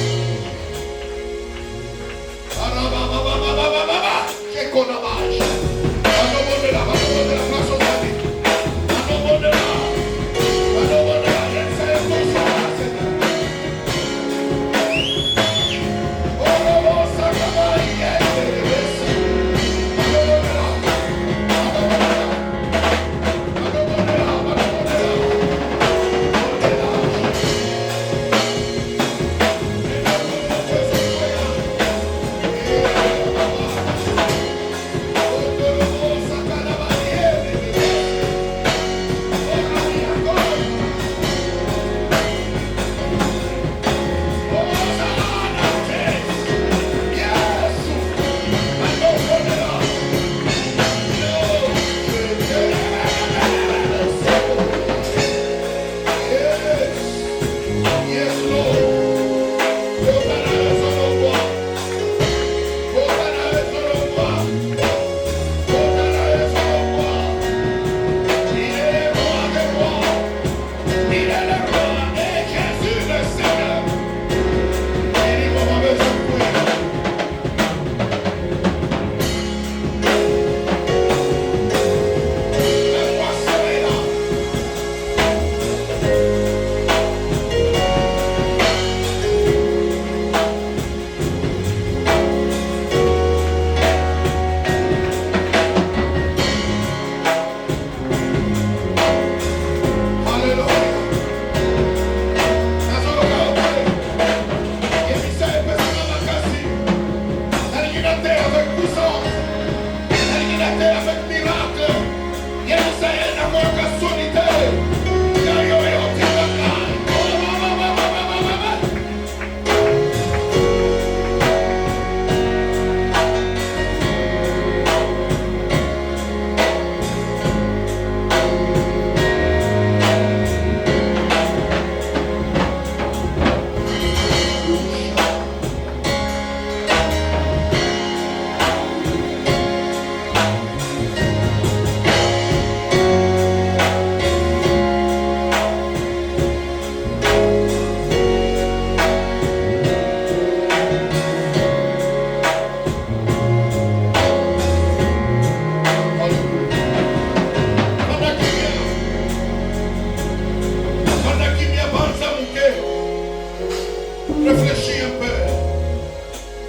Réfléchis un peu.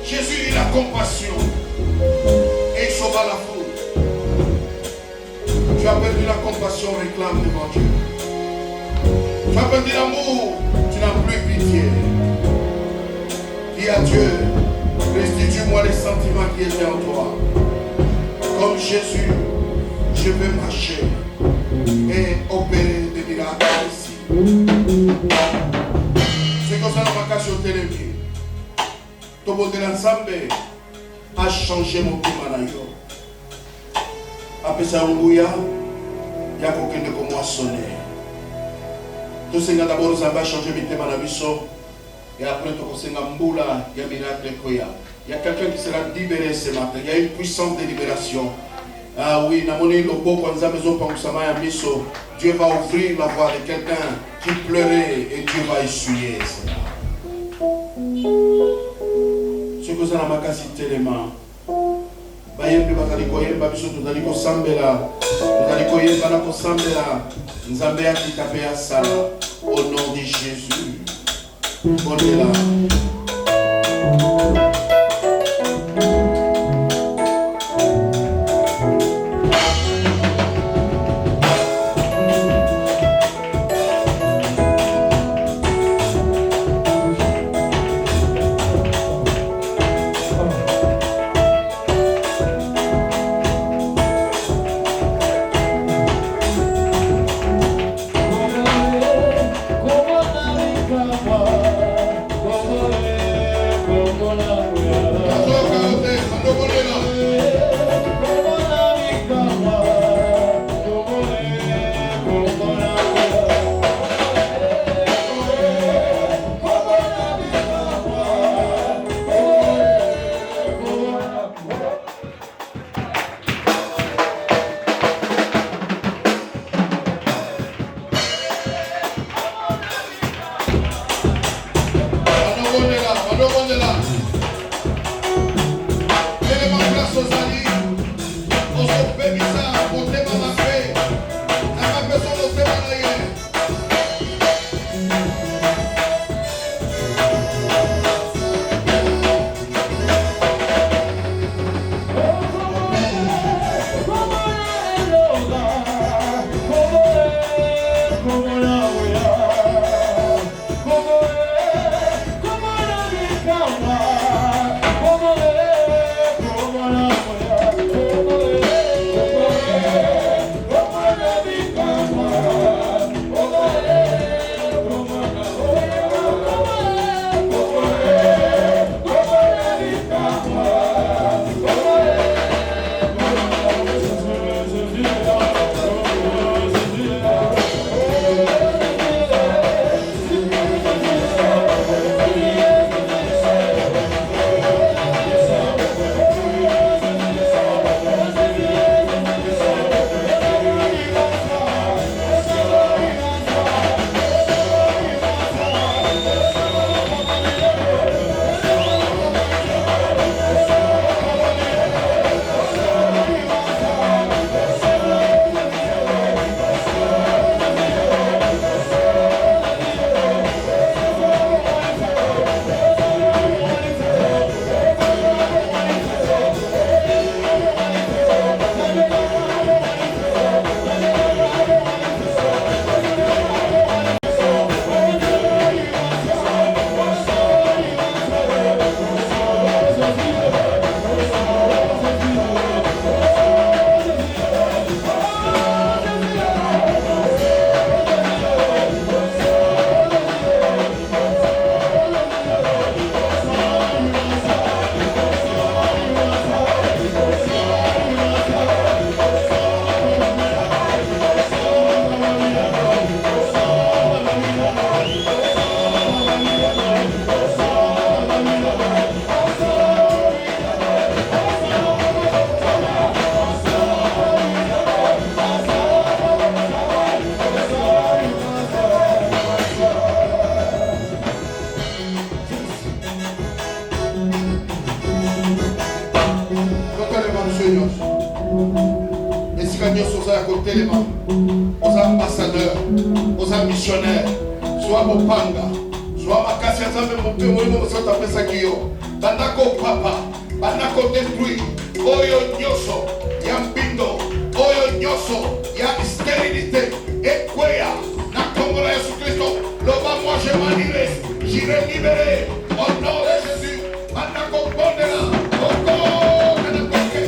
Jésus eut la compassion et il sauva la foule. Tu as perdu la compassion, réclame devant Dieu. Tu as perdu l'amour, tu n'as plus pitié. Dis à Dieu, restitue-moi les sentiments qui étaient en toi. Comme Jésus, je vais marcher et opérer des miracles ici. C'est comme ça que je suis télévision. Ton beau de l'ensemble a changé mon climat. Après ça, il y a quelqu'un de moi sonné. Tout ce qui a d'abord changé mon climat. Et après, il y a un miracle. Il y a quelqu'un qui sera libéré ce matin. Il y a une puissante de libération. Ah oui, Dieu va ouvrir la voie de quelqu'un qui pleurait et Dieu va essuyer cela. Ce que ça n'a pas cassé tellement. Bayembi bakali koyemba biso tozali kosambela tozali koyemba na kosambela nzambe akitape ya sala au nom de Jésus. Bondela. Aux ambassadeurs, aux missionnaires, soit Mopanga, soit Makasia nzambe mope molimo mosantu apesaki yo banda kopapa banda kodétruire oyo nyonso ya mbindo oyo nyonso ya stérilité ekweya na kombo na Yesu Kristo loba moi je m'anirai j'irai libérer au nom de Jésus banda kobondela oko kana koke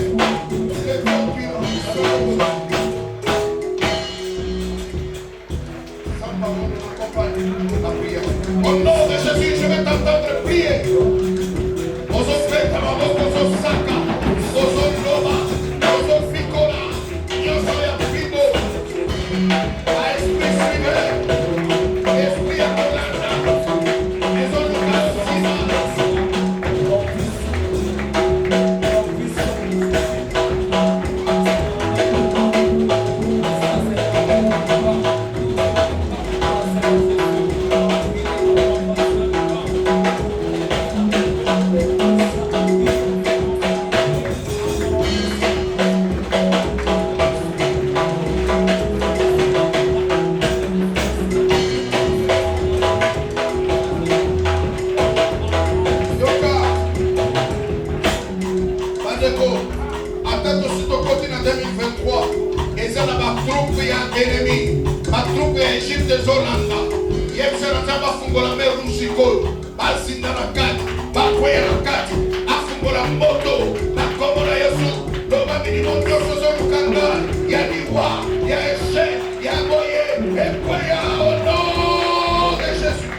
au nom de Jésus, je vais t'entendre prier. Ozo feta maboko, ozo saka, ozo loba, ozo fikona, nyoso ya fibo. A esprit suive, esprit ya kolanda, ezo luka sima. Ennemi, ma troupe ya Egypte zolanda yebisela nzambe afungola mer rouge sikoyo bazinda na kati bakweya na kati afungola moto na kombo na Yesu loba milimo nyonso zoluka ngai ya liwa ya echec ya boye ekweya au nom de Jésus.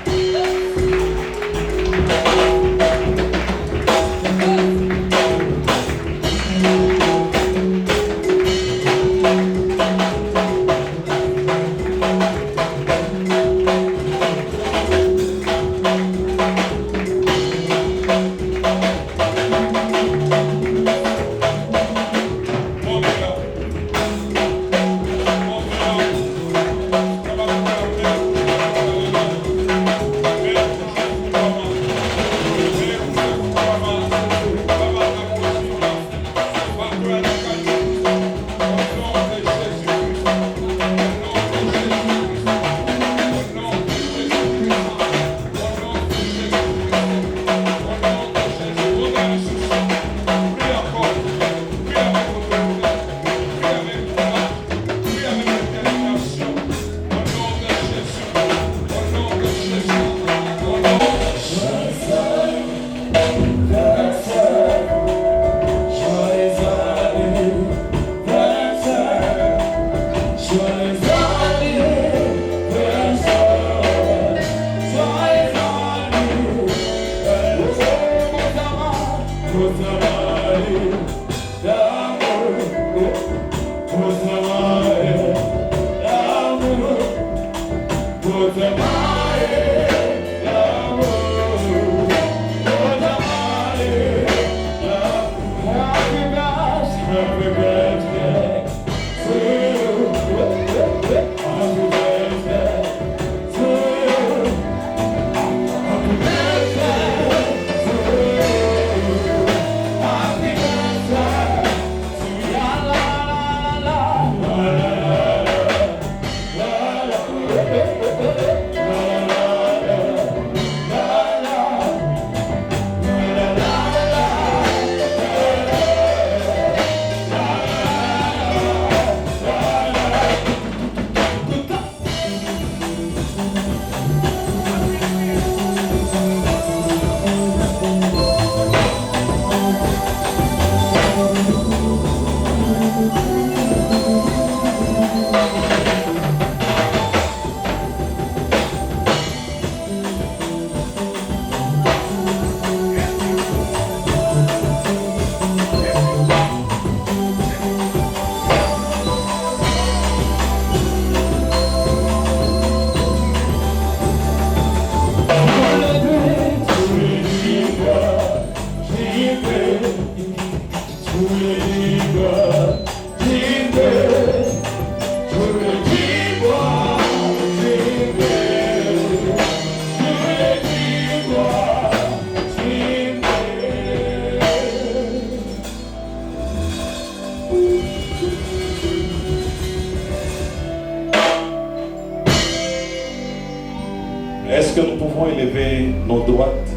lever nos droites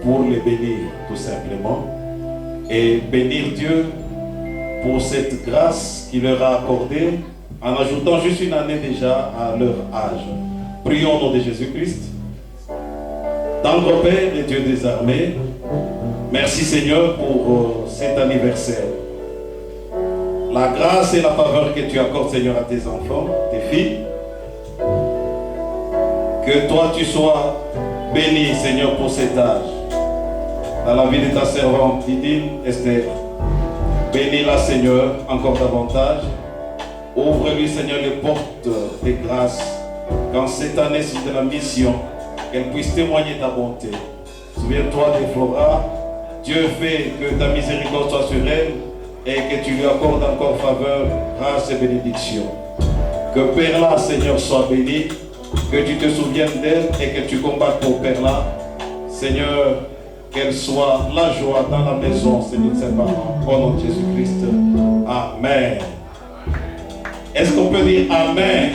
pour les bénir tout simplement et bénir Dieu pour cette grâce qu'il leur a accordée en ajoutant juste une année déjà à leur âge. Prions au nom de Jésus-Christ. Tendre Père et Dieu des armées, merci Seigneur pour cet anniversaire. La grâce et la faveur que tu accordes Seigneur à tes enfants, tes filles. Que toi tu sois béni Seigneur pour cet âge. Dans la vie de ta servante Didine Esther. Bénis-la Seigneur encore davantage. Ouvre-lui Seigneur les portes des grâces. Quand cette année c'est de la mission, qu'elle puisse témoigner ta bonté. Souviens-toi de Flora. Dieu fait que ta miséricorde soit sur elle et que tu lui accordes encore faveur, grâce et bénédiction. Que Perla Seigneur soit béni. Que tu te souviennes d'elle et que tu combattes pour Perla. Seigneur, qu'elle soit la joie dans la maison, Seigneur de ses parents. Au nom de Jésus-Christ. Amen. Est-ce qu'on peut dire Amen?